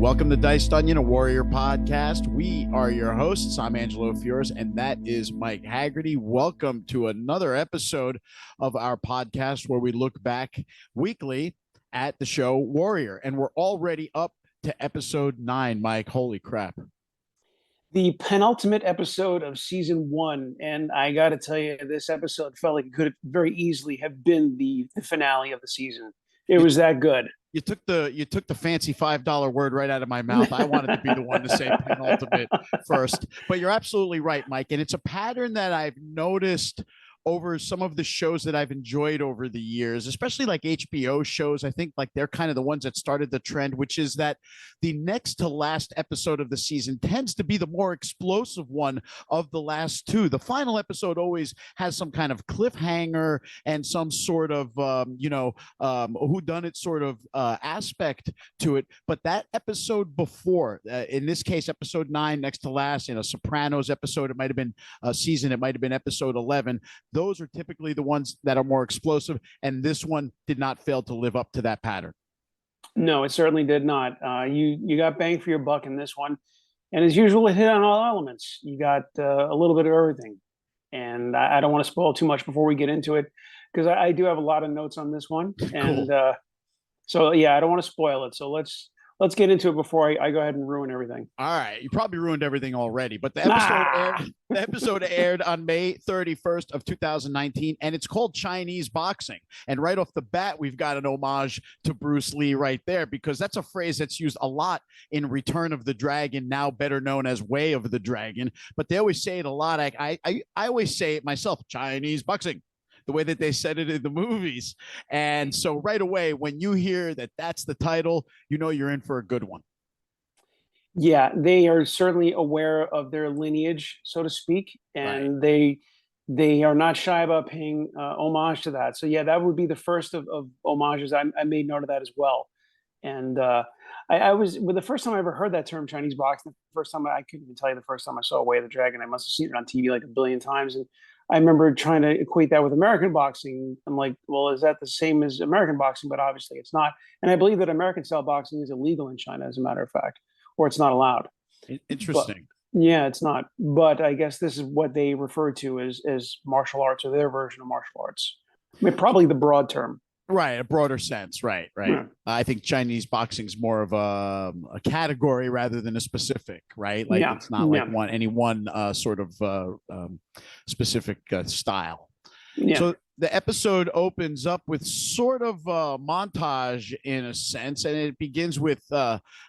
Welcome to Diced Onion, a Warrior podcast. We are your hosts. I'm Angelo Mike, and that is Mike Haggerty. Welcome to another episode of our podcast where we look back weekly at the show Warrior. And we're already up to episode 9, Mike. Holy crap. The penultimate episode of season 1. And I got to tell you, this episode felt like it could very easily have been the finale of the season. It was that good. You took the fancy $5 word right out of my mouth. I wanted to be the one to say penultimate first, but you're absolutely right, Mike. And it's a pattern that I've noticed over some of the shows that I've enjoyed over the years, especially like HBO shows. I think like they're kind of the ones that started the trend, which is that the next to last episode of the season tends to be the more explosive one of the last two. The final episode always has some kind of cliffhanger and some sort of, whodunit sort of aspect to it. But that episode before, in this case, episode 9, next to last, in a Sopranos episode, it might have been a season, it might have been episode 11. Those are typically the ones that are more explosive, and this one did not fail to live up to that pattern. No, it certainly did not. You got bang for your buck in this one, and as usual, it hit on all elements. You got a little bit of everything, and I don't want to spoil too much before we get into it, because I do have a lot of notes on this one, and Cool. so yeah, I don't want to spoil it. So let's get into it before I go ahead and ruin everything. All right. You probably ruined everything already, but the episode aired on May 31st of 2019, and it's called Chinese boxing. And right off the bat, we've got an homage to Bruce Lee right there, because that's a phrase that's used a lot in Return of the Dragon, now better known as Way of the Dragon. But they always say it a lot. I always say it myself, Chinese boxing, the way that they said it in the movies. And so right away, when you hear that that's the title, you know you're in for a good one. Yeah, they are certainly aware of their lineage, so to speak, and Right. they are not shy about paying homage to that. So yeah, that would be the first of homages. I made note of that as well. And I was, well, the first time I ever heard that term Chinese boxing, the first time I couldn't even tell you the first time I saw Way of the Dragon. I must have seen it on TV like a billion times. And I remember trying to equate that with American boxing. I'm like, well, is that the same as American boxing? But obviously it's not. And I believe that American style boxing is illegal in China, as a matter of fact, or it's not allowed. But Interesting. yeah, it's not. But I guess this is what they refer to as martial arts, or their version of martial arts. I mean, probably the broad term. Right, a broader sense. Right. Yeah. I think Chinese boxing is more of a category rather than a specific, right? Like Yeah. it's not like Yeah. any one sort of specific style. Yeah. So the episode opens up with sort of a montage in a sense, and it begins with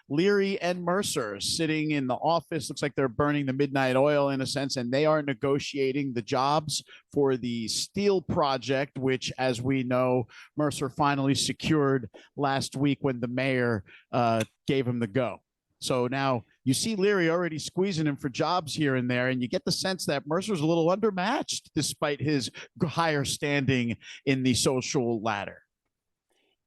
Leary and Mercer sitting in the office. Looks like they're burning the midnight oil in a sense, and they are negotiating the jobs for the steel project, which, as we know, Mercer finally secured last week when the mayor gave him the go. So now you see Leary already squeezing him for jobs here and there, and you get the sense that Mercer's a little undermatched despite his higher standing in the social ladder.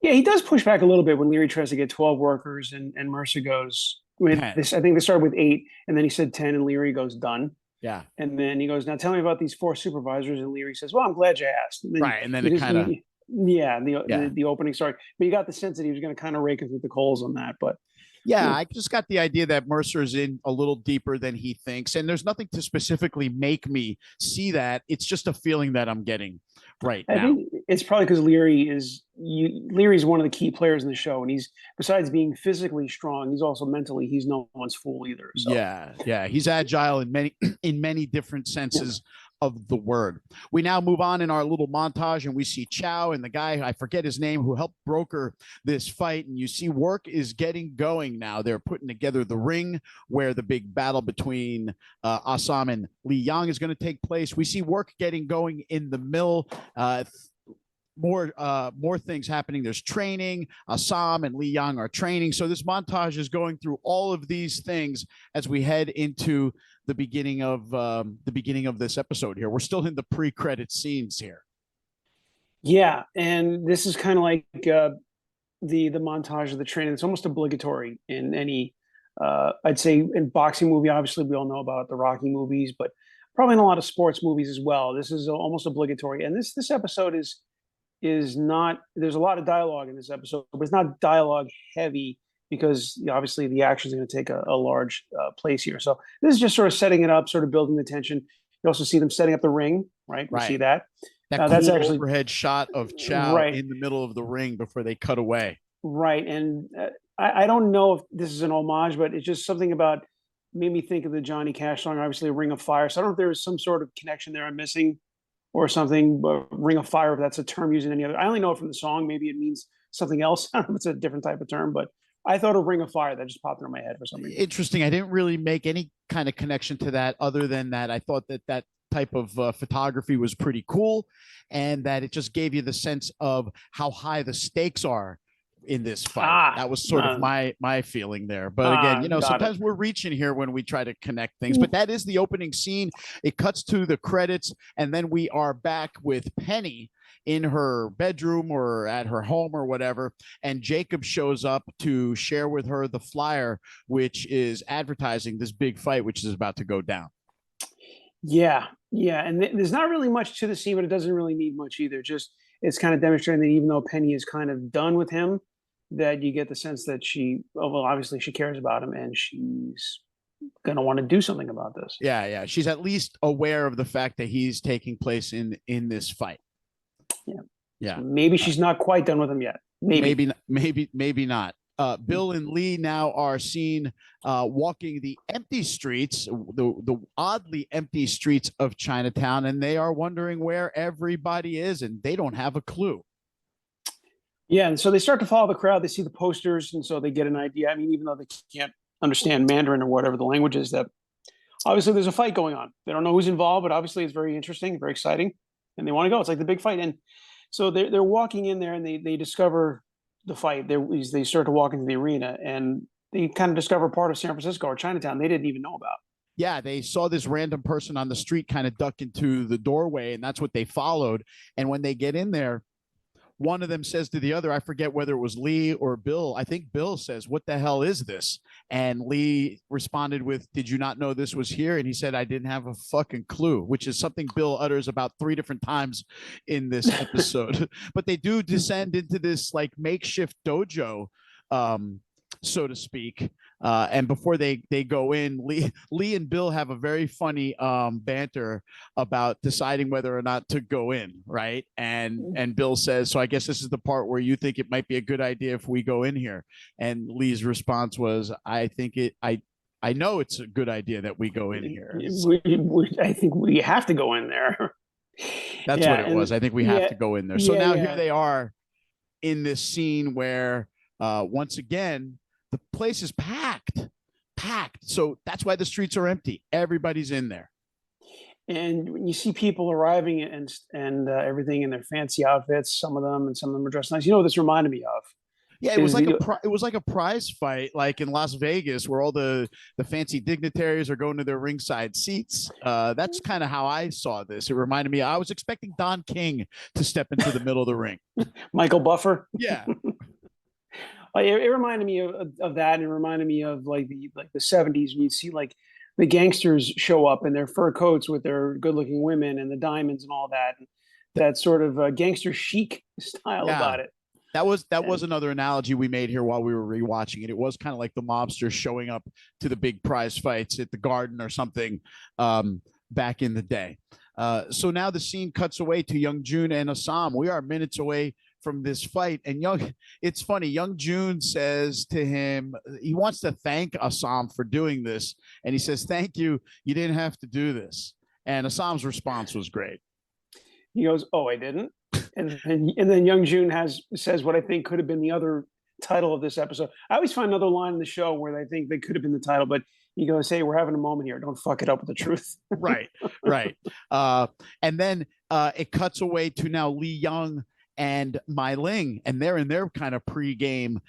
Yeah, he does push back a little bit when Leary tries to get 12 workers, and Mercer goes with 10. this. I think they started with 8, and then he said 10, and Leary goes done. Yeah. And then he goes, now tell me about these 4 supervisors. And Leary says, well, I'm glad you asked. And then Right. And then it kind of, yeah, yeah. the opening story. But you got the sense that he was going to kind of rake him through the coals on that. But yeah, I just got the idea that Mercer's in a little deeper than he thinks. And there's nothing to specifically make me see that. It's just a feeling that I'm getting right I now. think it's probably because Leary's one of the key players in the show, and he's, besides being physically strong, he's also mentally, he's no one's fool either. So Yeah. He's agile in many different senses of the word. We now move on in our little montage, and we see Chow and the guy, I forget his name, who helped broker this fight. And you see work is getting going now. They're putting together the ring where the big battle between Ah-Sam and Lee Yong is going to take place. We see work getting going in the mill. More things happening. There's training. Ah-Sam and Lee Yong are training. So this montage is going through all of these things as we head into the beginning of this episode here. We're still in the pre-credit scenes here. yeah, and this is kind of like the montage of the training. It's almost obligatory in any, I'd say, in boxing movie. Obviously, we all know about the Rocky movies, but probably in a lot of sports movies as well. This is almost obligatory. And this episode is not. There's a lot of dialogue in this episode, but it's not dialogue heavy because obviously the action is going to take a large place here. So this is just sort of setting it up, sort of building the tension. You also see them setting up the ring, right? We see Right. that. That That's cool actually overhead shot of Chow right, in the middle of the ring before they cut away. right. And I don't know if this is an homage, but it's just something about made me think of the Johnny Cash song, obviously Ring of Fire. So I don't know if there is some sort of connection there I'm missing or something, but Ring of Fire, if that's a term used in any other. I only know it from the song. Maybe it means something else. I don't know if it's a different type of term, but I thought of Ring of Fire. That just popped into my head for some reason. Interesting. I didn't really make any kind of connection to that other than that I thought that that type of photography was pretty cool and that it just gave you the sense of how high the stakes are in this fight. That was sort of my feeling there. But again, Got it. sometimes we're reaching here when we try to connect things. But that is the opening scene. It cuts to the credits, and then we are back with Penny in her bedroom or at her home or whatever. And Jacob shows up to share with her the flyer, which is advertising this big fight, which is about to go down. Yeah, yeah, and there's not really much to the scene, but it doesn't really need much either. Just it's kind of demonstrating that even though Penny is kind of done with him, that you get the sense that well, obviously she cares about him and she's gonna want to do something about this. Yeah, yeah. She's at least aware of the fact that he's taking place in this fight. Yeah, yeah. So maybe she's not quite done with him yet. Maybe not. Bill and Lee now are seen walking the empty streets, the oddly empty streets of Chinatown, and they are wondering where everybody is, and they don't have a clue. Yeah, and so they start to follow the crowd. They see the posters, and so they get an idea. I mean, even though they can't understand Mandarin or whatever the language is, that obviously there's a fight going on. They don't know who's involved, but obviously it's very interesting, very exciting, and they want to go. It's like the big fight, and so they're walking in there, and they discover the fight. They start to walk into the arena, and they kind of discover part of San Francisco or Chinatown they didn't even know about. Yeah, they saw this random person on the street kind of duck into the doorway, and that's what they followed. And when they get in there, one of them says to the other, I forget whether it was Lee or Bill. I think Bill says, "What the hell is this?" And Lee responded with, "Did you not know this was here?" And he said, "I didn't have a fucking clue," which is something Bill utters about 3 different times in this episode. But they do descend into this like makeshift dojo, so to speak. And before they go in, Lee and Bill have a very funny banter about deciding whether or not to go in, right? And Bill says, "So I guess this is the part where you think it might be a good idea if we go in here." And Lee's response was, I know it's a good idea that we go in here. I think we have to go in there. That's what it was. I think we have to go in there. So now here they are in this scene where once again, the place is packed. So that's why the streets are empty. Everybody's in there. And when you see people arriving and everything in their fancy outfits, some of them are dressed nice. You know what this reminded me of? Yeah, it was like a prize fight, like in Las Vegas, where all the fancy dignitaries are going to their ringside seats. That's kind of how I saw this. It reminded me. I was expecting Don King to step into the middle of the ring. Michael Buffer. Yeah. It reminded me of that, and it reminded me of like the 70s when you'd see like the gangsters show up in their fur coats with their good-looking women and the diamonds and all that. That sort of gangster chic style about it. That was another analogy we made here while we were rewatching it. It was kind of like the mobsters showing up to the big prize fights at the Garden or something back in the day. So now the scene cuts away to Young Jun and Ah-Sam. We are minutes away from this fight, and it's funny. Young Jun says to him, he wants to thank Ah-Sam for doing this, and he says, "Thank you. You didn't have to do this." And Ah-Sam's response was great. He goes, "Oh, I didn't." And then Young Jun says what I think could have been the other title of this episode. I always find another line in the show where I think they could have been the title, but he goes, "Hey, we're having a moment here. Don't fuck it up with the truth." Right. And then it cuts away to now Lee Yong and Mei-Ling, and they're in their kind of pregame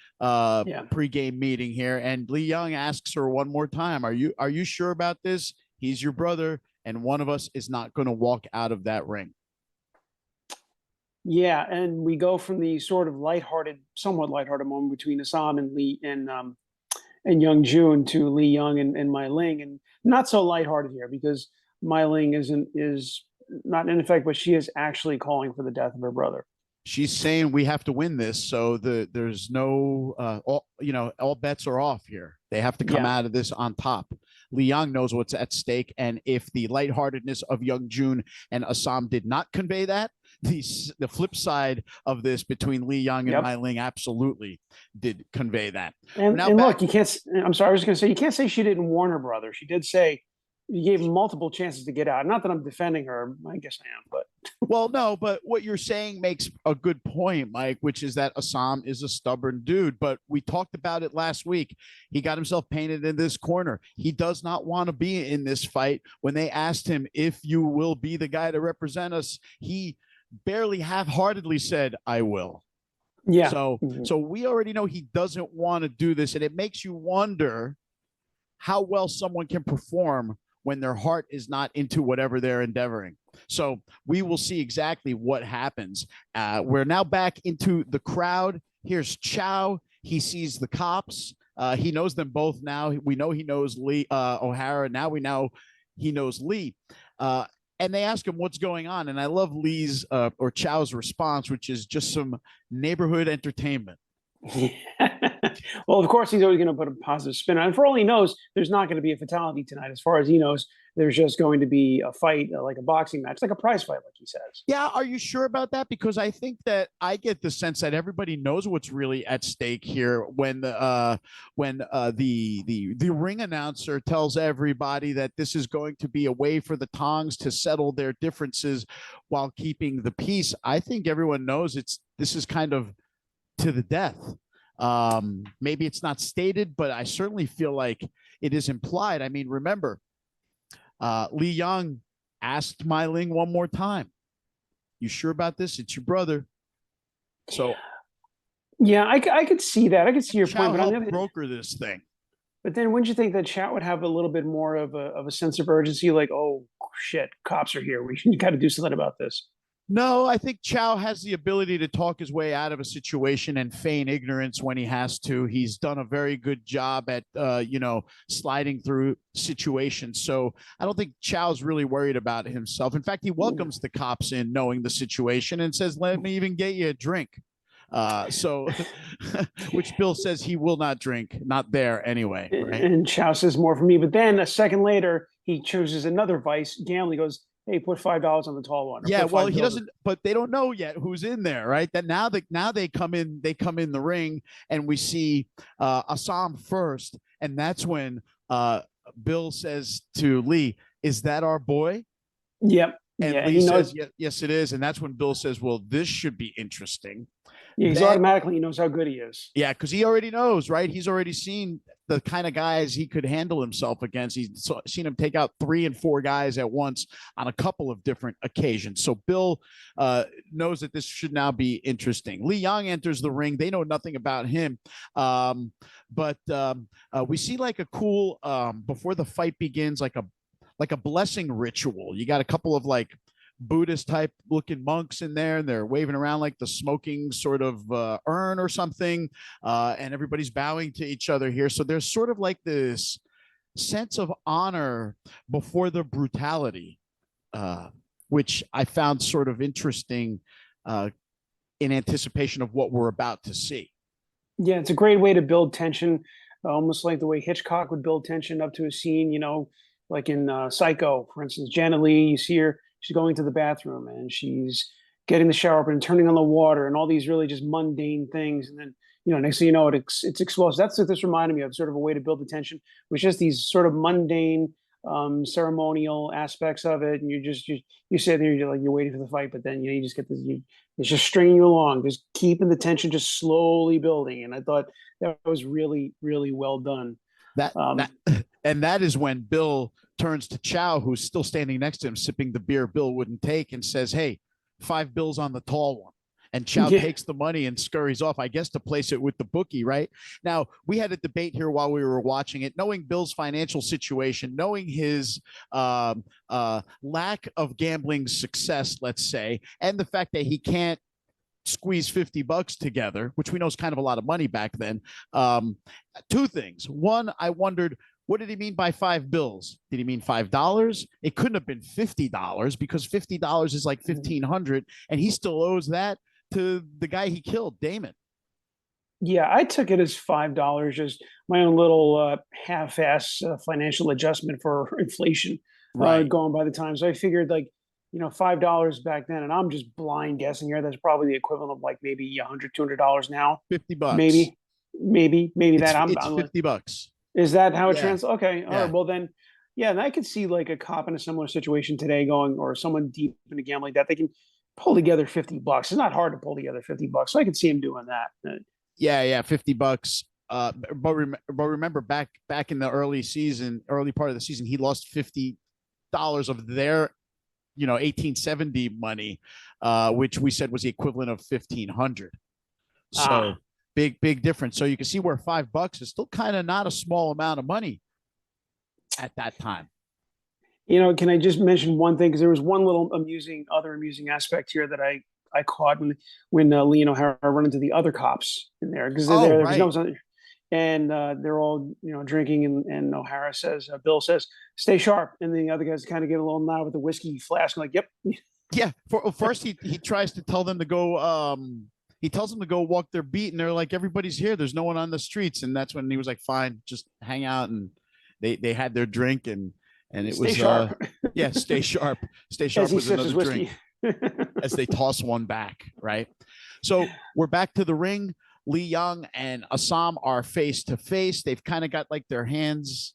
meeting here. And Lee Yong asks her one more time, "Are you sure about this? He's your brother, and one of us is not going to walk out of that ring." Yeah, and we go from the sort of somewhat lighthearted moment between Ah-Sam and Lee and Young Jun to Lee Yong and Mei-Ling, and not so lighthearted here because Mei-Ling is not in effect, but she is actually calling for the death of her brother. she's saying we have to win this. So there's no all bets are off here. They have to come Yeah. out of this on top. Lee Yong knows what's at stake, and if the lightheartedness of Young Jun and Ah-Sam did not convey that, the flip side of this between Lee Yong and Yep. Mei-Ling absolutely did convey that. And Now and back. look, you can't. I'm sorry, I was going to say you can't say she didn't warn her brother. She did say you gave him multiple chances to get out. Not that I'm defending her. I guess I am, but Well, no, but what you're saying makes a good point, Mike, which is that Ah-Sam is a stubborn dude. But we talked about it last week. He got himself painted in this corner. He does not want to be in this fight. When they asked him if you will be the guy to represent us, he barely half-heartedly said, "I will." yeah. So, Mhm. so we already know he doesn't want to do this, and it makes you wonder how well someone can perform when their heart is not into whatever they're endeavoring. So we will see exactly what happens. We're now back into the crowd. Here's Chow. He sees the cops. He knows them both now. We know he knows Lee O'Hara. Now we know he knows Lee. And they ask him what's going on. And I love Lee's or Chow's response, which is just some neighborhood entertainment. Well, of course, he's always going to put a positive spin on it. For all he knows, there's not going to be a fatality tonight. As far as he knows, there's just going to be a fight, like a boxing match, like a prize fight, like he says. Yeah, are you sure about that? Because I think that I get the sense that everybody knows what's really at stake here when the ring announcer tells everybody that this is going to be a way for the Tongs to settle their differences while keeping the peace. I think everyone knows this is kind of to the death. Maybe it's not stated, but I certainly feel like it is implied. I mean, remember, Lee Yong asked Mei-Ling one more time, "You sure about this? It's your brother." So yeah, I could see that. I could see your Chow point, but on the helped other, broker this thing. but then wouldn't you think that chat would have a little bit more of a sense of urgency, like, oh shit, cops are here. We got to do something about this. No, I think Chow has the ability to talk his way out of a situation and feign ignorance when he has to. He's done a very good job at, sliding through situations. So I don't think Chow's really worried about himself. In fact, he welcomes the cops in knowing the situation and says, "Let me even get you a drink." So, which Bill says he will not drink, not there anyway, right? And Chow says more for me. But then a second later, he chooses another vice, gambling. He goes, hey, put $5 on the tall one. Yeah, Put well, five he bills. doesn't, but they don't know yet who's in there, right? That now they come in the ring, and we see Ah-Sam first, and that's when Bill says to Lee, "Is that our boy?" Yep. And Yeah. And Lee he says, knows. "Yes, it is." And that's when Bill says, "Well, this should be interesting." Yeah, he's Then automatically, he knows how good he is. Yeah, because he already knows, right? He's already seen the kind of guys he could handle himself against. He's seen him take out 3 and 4 guys at once on a couple of different occasions. So Bill knows that this should now be interesting. Lee Yong enters the ring. They know nothing about him. But we see like a cool, before the fight begins, like a blessing ritual. You got a couple of like Buddhist type looking monks in there, and they're waving around like the smoking sort of urn or something, and everybody's bowing to each other here. So there's sort of like this sense of honor before the brutality, which I found sort of interesting in anticipation of what we're about to see. Yeah, it's a great way to build tension, almost like the way Hitchcock would build tension up to a scene, like in Psycho, for instance. Janet Leigh, you see her, she's going to the bathroom and she's getting the shower up and turning on the water and all these really just mundane things. And then, next thing you know, it's explosive. That's what this reminded me of, sort of a way to build the tension, with just these sort of mundane ceremonial aspects of it. And you sit there, you're waiting for the fight, but then, you just get this, it's just stringing you along, just keeping the tension just slowly building. And I thought that was really, really well done. And that is when Bill turns to Chow, who's still standing next to him, sipping the beer Bill wouldn't take, and says, "Hey, $5 on the tall one." And Chow takes the money and scurries off, I guess, to place it with the bookie, right? Now, we had a debate here while we were watching it, knowing Bill's financial situation, knowing his lack of gambling success, let's say, and the fact that he can't squeeze $50 together, which we know is kind of a lot of money back then. Two things. One, I wondered, what did he mean by $5? Did he mean $5? It couldn't have been $50 because $50 is like 1,500, and he still owes that. to the guy he killed, Damon. Yeah, I took it as $5, just my own little half-ass financial adjustment for inflation Right. going by the time. So I figured like, $5 back then, and I'm just blind guessing here. That's probably the equivalent of like maybe 100, $200 now, $50. maybe, maybe that. It's I'm $50. Is that how it Yeah. translates? Okay, all Yeah. right. Well then, yeah, and I could see like a cop in a similar situation today going, or someone deep in a gambling like that, they can pull together $50. It's not hard to pull together $50, so I could see him doing that. Yeah. $50. But remember back in the early part of the season, he lost $50 of their 1870 money, which we said was the equivalent of 1,500. So Ah, big difference. So you can see where $5 is still kind of not a small amount of money at that time. can I just mention one thing? Because there was one little other amusing aspect here that I caught when Lee and O'Hara run into the other cops in there because they're Oh, there. There's right. no, and they're all drinking, and O'Hara says, Bill says, "Stay sharp," and the other guys kind of get a little nod with the whiskey flask, like, "Yep." Yeah. First, he tries to tell them to go. He tells them to go walk their beat, and they're like, "Everybody's here. There's no one on the streets." And that's when he was like, "Fine, just hang out." And they had their drink, and it Stay was sharp. yeah, stay sharp. Stay As sharp he was sips another his drink whiskey. as they toss one back. Right. So we're back to the ring. Lee Yong and Ah-Sam are face to face. They've kind of got like their hands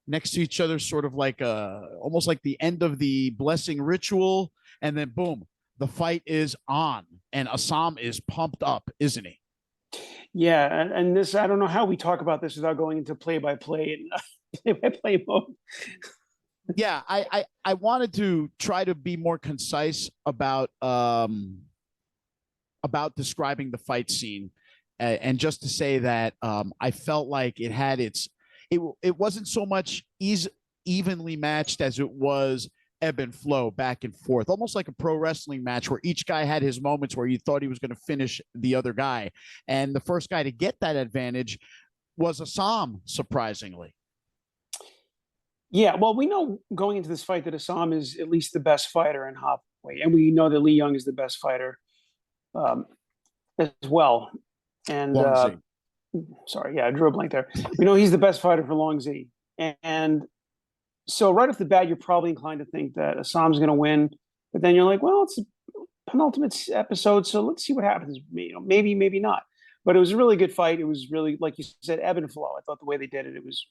next to each other, sort of like almost like the end of the blessing ritual. And then boom, the fight is on, and Ah-Sam is pumped up, isn't he? Yeah, and this, I don't know how we talk about this without going into play by play and play by play mode. Yeah, I wanted to try to be more concise about describing the fight scene, and just to say that I felt like it wasn't so much evenly matched as it was ebb and flow back and forth, almost like a pro wrestling match where each guy had his moments where you thought he was going to finish the other guy, and the first guy to get that advantage was Ah-Sam, surprisingly. Yeah, well, we know going into this fight that Ah-Sam is at least the best fighter in Hopway, and we know that Lee Yong is the best fighter um, as well. And Long Z. sorry, yeah, I drew a blank there. We know he's the best fighter for Long Z, and so right off the bat, you're probably inclined to think that Ah-Sam's going to win, but then you're like, well, it's a penultimate episode, so let's see what happens. Maybe not. But it was a really good fight. It was really, like you said, ebb and flow. I thought the way they did it, it was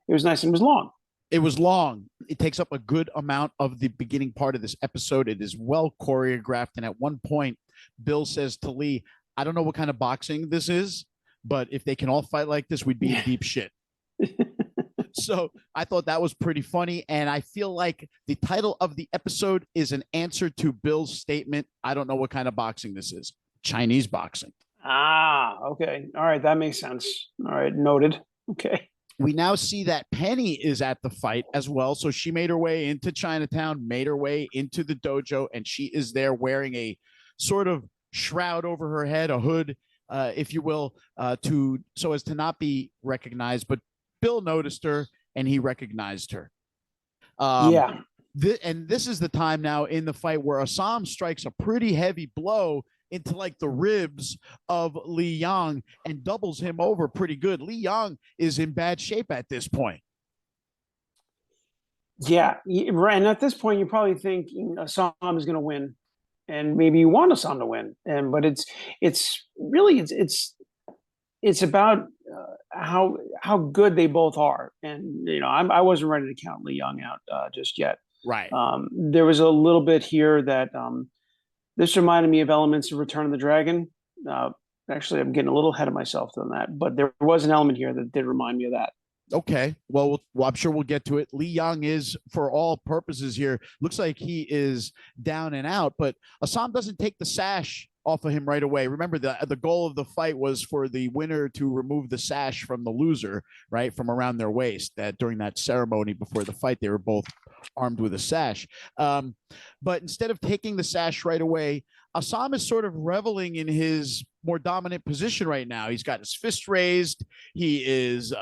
nice and it was long. It was long. It takes up a good amount of the beginning part of this episode. It is well choreographed. And at one point, Bill says to Lee, I don't know what kind of boxing this is, but if they can all fight like this, we'd be in deep shit. So I thought that was pretty funny. And I feel like the title of the episode is an answer to Bill's statement. I don't know what kind of boxing this is. Chinese boxing. Okay. All right. That makes sense. All right. Noted. Okay. We now see that Penny is at the fight as well. So she made her way into Chinatown, made her way into the dojo, and she is there wearing a sort of shroud over her head, a hood, if you will, so as to not be recognized. But Bill noticed her and he recognized her. Yeah. And this is the time now in the fight where Ah-Sam strikes a pretty heavy blow into like the ribs of Lee Yong and doubles him over pretty good. Lee Yong is in bad shape at this point. Yeah. Right. And at this point, you probably think Ah-Sam is going to win, and maybe you want Ah-Sam to win. But it's really it's about how good they both are. And I wasn't ready to count Lee Yong out just yet. Right. There was a little bit here that this reminded me of elements of Return of the Dragon. Actually, I'm getting a little ahead of myself on that, but there was an element here that did remind me of that. Okay. Well, I'm sure we'll get to it. Lee Yong is, for all purposes here, looks like he is down and out, but Ah-Sam doesn't take the sash off of him right away. Remember, the goal of the fight was for the winner to remove the sash from the loser, right, from around their waist. That during that ceremony before the fight, they were both armed with a sash. But instead of taking the sash right away, Ah-Sam is sort of reveling in his more dominant position right now. He's got his fist raised. He is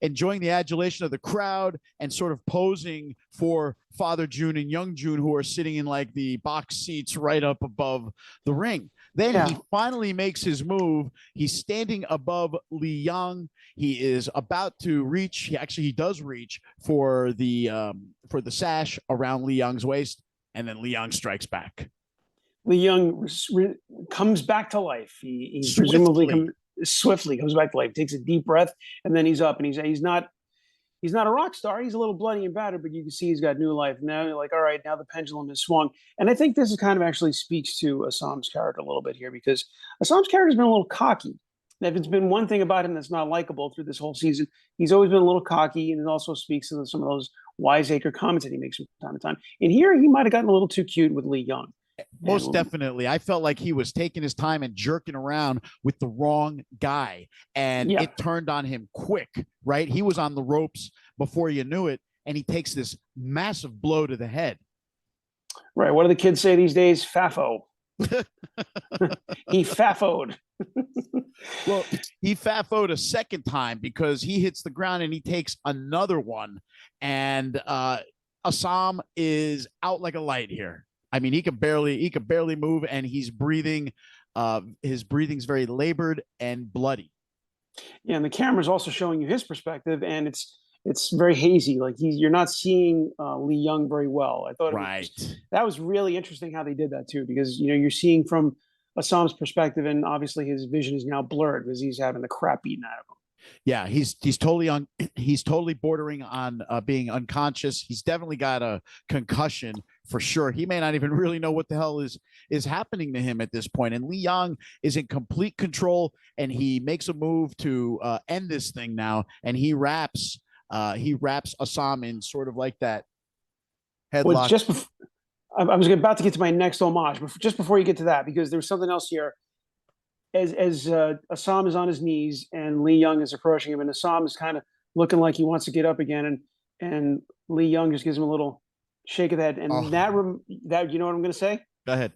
enjoying the adulation of the crowd and sort of posing for Father June and Young June, who are sitting in like the box seats right up above the ring. Then he finally makes his move. He's standing above Lee Yong. He is about to reach. He does reach for the sash around Lee Yong's waist, and then Lee Yong strikes back. Lee Yong comes back to life. He presumably swiftly comes back to life, takes a deep breath, and then he's up. And he's not a rock star. He's a little bloody and battered, but you can see he's got new life. Now you're like, all right, now the pendulum has swung. And I think this is kind of actually speaks to Ah-Sam's character a little bit here, because Ah-Sam's character has been a little cocky. And if it's been one thing about him that's not likable through this whole season, he's always been a little cocky, and it also speaks to some of those wiseacre comments that he makes from time to time. And here he might have gotten a little too cute with Lee Yong. Most definitely. I felt like he was taking his time and jerking around with the wrong guy, and it turned on him quick, right? He was on the ropes before you knew it, and he takes this massive blow to the head. Right. What do the kids say these days? Faffo. He faffoed. Well, he faffoed a second time because he hits the ground and he takes another one, and Ah-Sam is out like a light here. I mean, he could barely move, and he's breathing. His breathing's very labored and bloody. Yeah, and the camera's also showing you his perspective, and it's very hazy. Like you're not seeing Lee Yong very well. I thought that was really interesting how they did that too, because you're seeing from Ah-Sam's perspective, and obviously his vision is now blurred because he's having the crap beaten out of him. Yeah, he's totally bordering on being unconscious. He's definitely got a concussion for sure. He may not even really know what the hell is happening to him at this point. And Lee Yong is in complete control, and he makes a move to end this thing now. And he wraps Ah-Sam in sort of like that headlock. Well, I was about to get to my next homage, but just before you get to that, because there's something else here. As Ah-Sam is on his knees and Lee Yong is approaching him, and Ah-Sam is kind of looking like he wants to get up again, and Lee Yong just gives him a little shake of the head, and that you know what I'm going to say? Go ahead.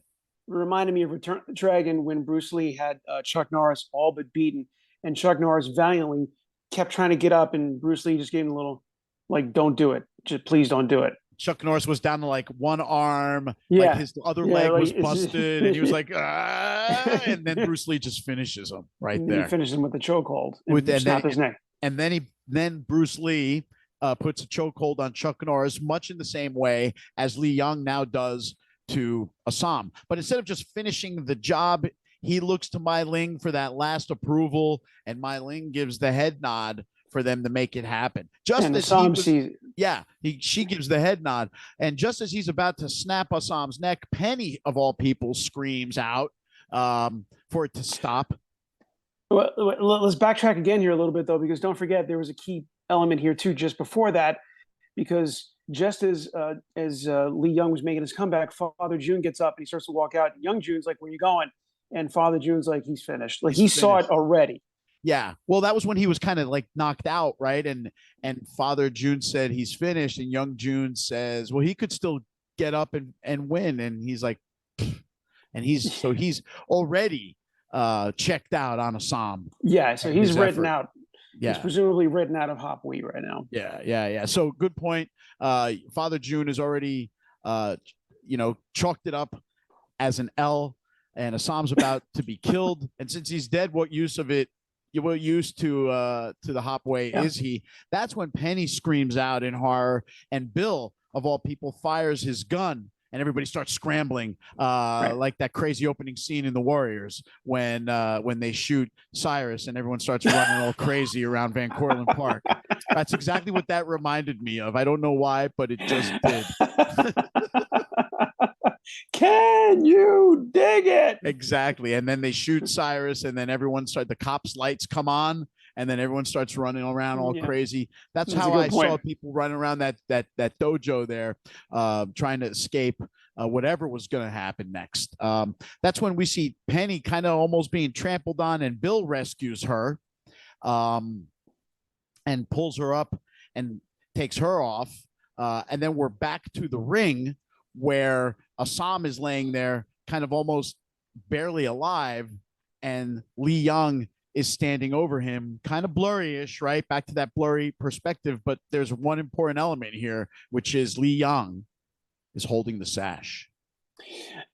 It reminded me of Return of the Dragon when Bruce Lee had Chuck Norris all but beaten, and Chuck Norris valiantly kept trying to get up, and Bruce Lee just gave him a little, like, don't do it. Just please don't do it. Chuck Norris was down to like one arm, like his other leg was busted, and he was like, and then Bruce Lee just finishes him right there. He finishes him with the chokehold and snapped his neck. And then Bruce Lee puts a chokehold on Chuck Norris, much in the same way as Lee Yong now does to Ah-Sam. But instead of just finishing the job, he looks to Mei-Ling for that last approval, and Mei-Ling gives the head nod for them to make it happen. She gives the head nod, and just as he's about to snap Ah-Sam's neck, Penny of all people screams out for it to stop. Well, let's backtrack again here a little bit, though, because don't forget there was a key element here too just before that, because just as Lee Yong was making his comeback, Father June gets up and he starts to walk out. Young June's like, "Where you going?" And Father June's like, "He's finished." Like he saw it already. Yeah. Well, that was when he was kind of like knocked out, right? And Father June said he's finished, and Young June says, well, he could still get up and win. And he's like, and he's already checked out on Ah-Sam. Yeah, so he's written out. Yeah. He's presumably written out of Hop Wheat right now. Yeah. So good point. Father June has already chalked it up as an L, and Ah-Sam's about to be killed. And since he's dead, what use of it? What used to the Hop way is he? That's when Penny screams out in horror, and Bill, of all people, fires his gun, and everybody starts scrambling, like that crazy opening scene in The Warriors when they shoot Cyrus and everyone starts running all crazy around Van Cortlandt Park. That's exactly what that reminded me of. I don't know why, but it just did. Can you dig it? Exactly. And then they shoot Cyrus, and then the cops' lights come on, and then everyone starts running around all crazy. That's how I saw people running around that dojo there, trying to escape whatever was going to happen next. That's when we see Penny kind of almost being trampled on, and Bill rescues her and pulls her up and takes her off. And then we're back to the ring, where Ah-Sam is laying there kind of almost barely alive, and Lee Young is standing over him, kind of blurry-ish, right? Back to that blurry perspective. But there's one important element here, which is Lee Young is holding the sash.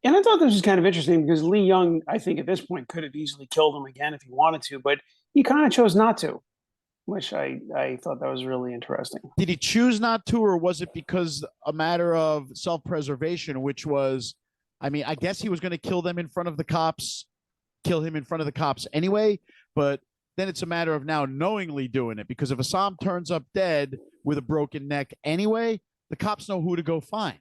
And I thought this was kind of interesting because Lee Young, I think at this point, could have easily killed him again if he wanted to, but he kind of chose not to, which I thought that was really interesting. Did he choose not to, or was it because a matter of self-preservation, which was, I mean, I guess he was going to kill them in front of the cops, kill him in front of the cops anyway, but then it's a matter of now knowingly doing it, because if Ah-Sam turns up dead with a broken neck anyway, the cops know who to go find.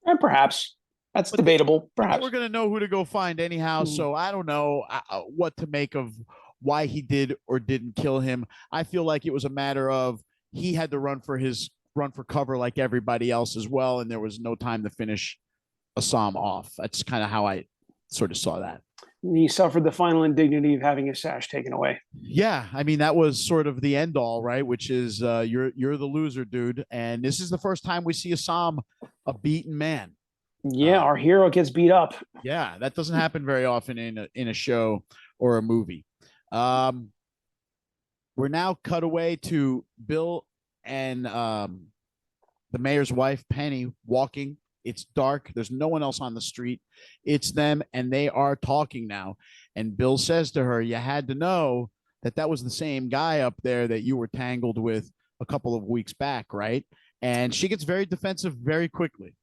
And perhaps that's debatable. Perhaps we're going to know who to go find anyhow. So I don't know what to make of why he did or didn't kill him. I feel like it was a matter of he had to run for cover like everybody else as well, and there was no time to finish Ah-Sam off. That's kind of how I sort of saw that. He suffered the final indignity of having his sash taken away. Yeah, I mean that was sort of the end all, right? Which is you're the loser, dude. And this is the first time we see Ah-Sam a beaten man. Yeah, our hero gets beat up. Yeah, that doesn't happen very often in a show or a movie. We're now cut away to Bill and the mayor's wife, Penny, walking. It's dark. There's no one else on the street. It's them, and they are talking now. And Bill says to her, you had to know that was the same guy up there that you were tangled with a couple of weeks back, right? And she gets very defensive very quickly.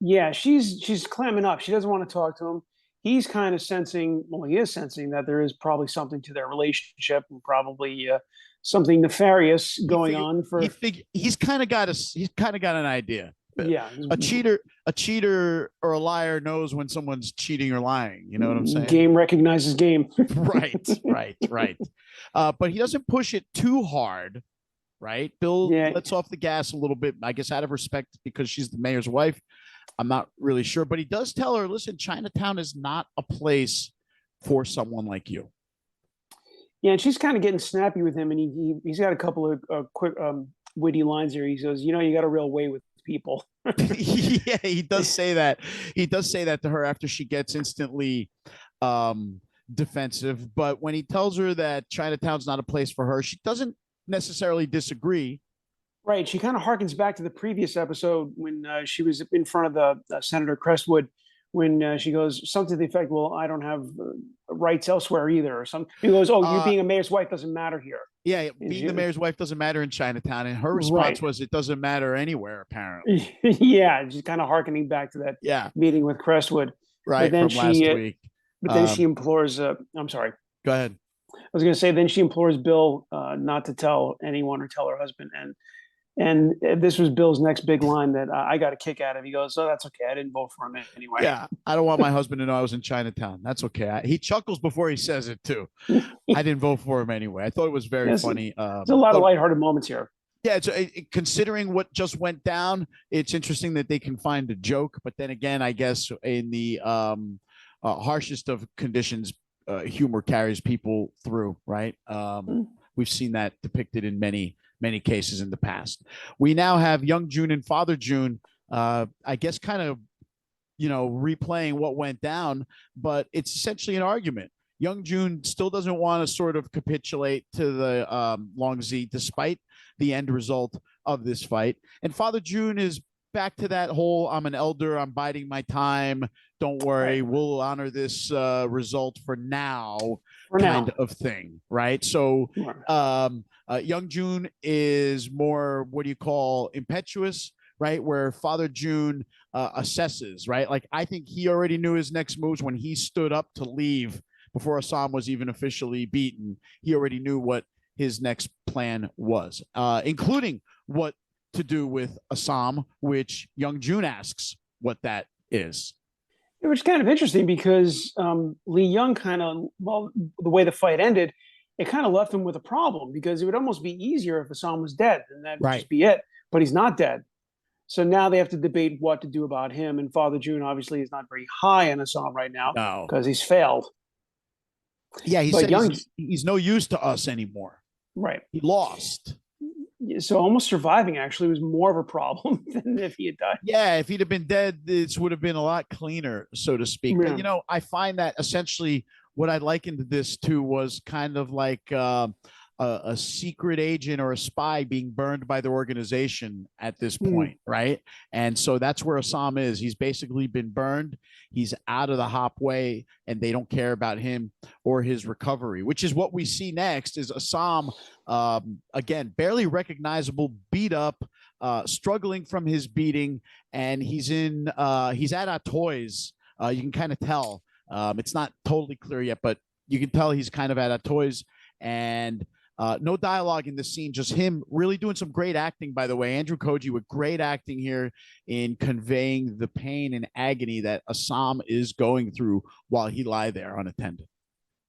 Yeah, she's clamming up. She doesn't want to talk to him. He's kind of sensing, well, he is sensing that there is probably something to their relationship and probably something nefarious going on. He's kind of got an idea. Yeah, a cheater or a liar knows when someone's cheating or lying. You know what I'm saying? Game recognizes game. right. But he doesn't push it too hard, right? Bill lets off the gas a little bit, I guess, out of respect because she's the mayor's wife. I'm not really sure, but he does tell her, listen, Chinatown is not a place for someone like you. Yeah, and she's kind of getting snappy with him, and he's got a couple of quick witty lines here. He says, you got a real way with people. Yeah, he does say that. He does say that to her after she gets instantly defensive. But when he tells her that Chinatown's not a place for her, she doesn't necessarily disagree. Right. She kind of harkens back to the previous episode when she was in front of the Senator Crestwood, when she goes something to the effect, well, I don't have rights elsewhere either. Or something. He goes, oh, you being a mayor's wife doesn't matter here. Yeah, being the mayor's wife doesn't matter in Chinatown. And her response was, it doesn't matter anywhere, apparently. Yeah, she's kind of harkening back to that meeting with Crestwood. Right, from last week. But then she implores, I'm sorry. Go ahead. I was going to say, then she implores Bill not to tell anyone or tell her husband. And this was Bill's next big line that I got a kick out of. He goes, oh, that's okay. I didn't vote for him anyway. Yeah, I don't want my husband to know I was in Chinatown. That's okay. He chuckles before he says it, too. I didn't vote for him anyway. I thought it was very funny. There's a lot of lighthearted moments here. Yeah, considering what just went down, it's interesting that they can find a joke. But then again, I guess in the harshest of conditions, humor carries people through, right? We've seen that depicted in many cases in the past. We now have young June and Father June, I guess, kind of, replaying what went down, but it's essentially an argument. Young June still doesn't want to sort of capitulate to the Long Z, despite the end result of this fight. And Father June is back to that whole, I'm an elder, I'm biding my time. Don't worry, we'll honor this result for now kind of thing, right? So young June is more, what do you call, impetuous, right? Where Father June assesses, right? Like, I think he already knew his next moves when he stood up to leave before Ah-Sam was even officially beaten. He already knew what his next plan was, including what to do with Ah-Sam, which young June asks what that is. It was kind of interesting because Lee Young the way the fight ended, it kind of left him with a problem because it would almost be easier if Ah-Sam was dead and that would just be it. But he's not dead. So now they have to debate what to do about him. And Father June obviously is not very high on Ah-Sam right now because he's failed. Yeah, he said he's no use to us anymore. Right. He lost. So almost surviving actually was more of a problem than if he had died. Yeah, if he'd have been dead, this would have been a lot cleaner, so to speak. But Yeah. I find that essentially what I likened this to was kind of like a secret agent or a spy being burned by their organization at this Mm. point, right? And so that's where Ah-Sam is. He's basically been burned. He's out of the hopway, and they don't care about him or his recovery, which is what we see next. Is Ah-Sam again barely recognizable, beat up, struggling from his beating, and he's at our toys. You can kind of tell. It's not totally clear yet, but you can tell he's kind of at our toys, and no dialogue in this scene, just him really doing some great acting, by the way. Andrew Koji with great acting here in conveying the pain and agony that Ah-Sam is going through while he lie there unattended.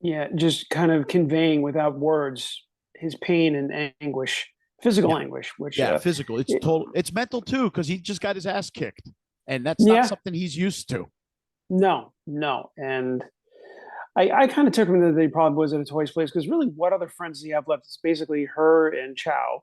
Yeah, just kind of conveying without words his pain and anguish, physical Yeah. anguish, which Yeah, physical. It's total. It's mental too, because he just got his ass kicked, and that's not yeah, something he's used to. no, no. And I kind of took him that he probably was at a toys place because really, what other friends does he have left? It's basically her and Chow.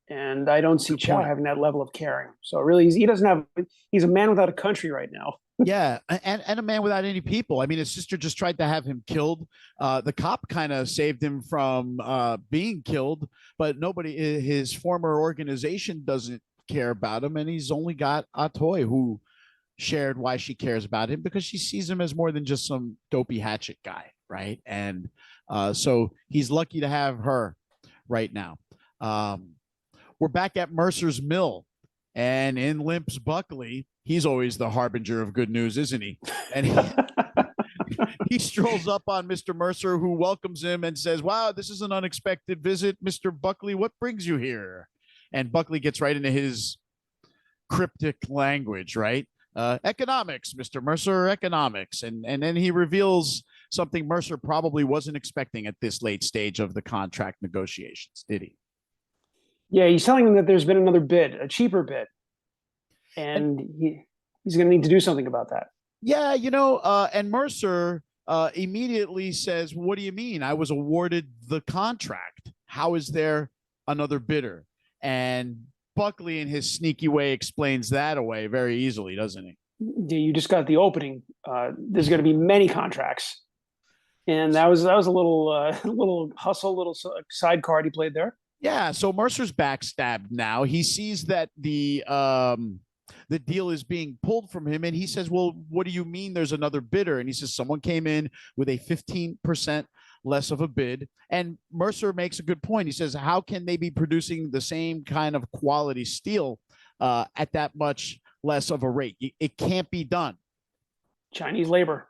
And I don't see Good Chow point. having that level of caring. So really, he doesn't have. He's a man without a country right now. Yeah, and a man without any people. I mean, his sister just tried to have him killed. The cop kind of saved him from being killed, but nobody, his former organization doesn't care about him, and he's only got Atoy, who shared why she cares about him because she sees him as more than just some dopey hatchet guy, right? And so he's lucky to have her right now. Um, we're back at Mercer's mill, and in limps Buckley. He's always the harbinger of good news, isn't he? And he strolls up on Mr. Mercer, who welcomes him and says, "Wow, this is an unexpected visit, Mr. Buckley. What brings you here?" And Buckley gets right into his cryptic language, right? Economics, Mr. Mercer, economics. And then he reveals something Mercer probably wasn't expecting at this late stage of the contract negotiations, did he? Yeah, he's telling them that there's been another bid, a cheaper bid, And and he's going to need to do something about that. yeah, and Mercer immediately says, "What do you mean? I was awarded the contract. How is there another bidder?" And Buckley, in his sneaky way, explains that away very easily, doesn't he? You just got the opening. There's going to be many contracts, and that was a little little hustle, little side card he played there. Yeah, so Mercer's backstabbed now. He sees that the deal is being pulled from him, and he says, "Well, what do you mean there's another bidder?" And he says, "Someone came in with a 15% less of a bid." And Mercer makes a good point. He says, "How can they be producing the same kind of quality steel at that much less of a rate? It can't be done." Chinese labor.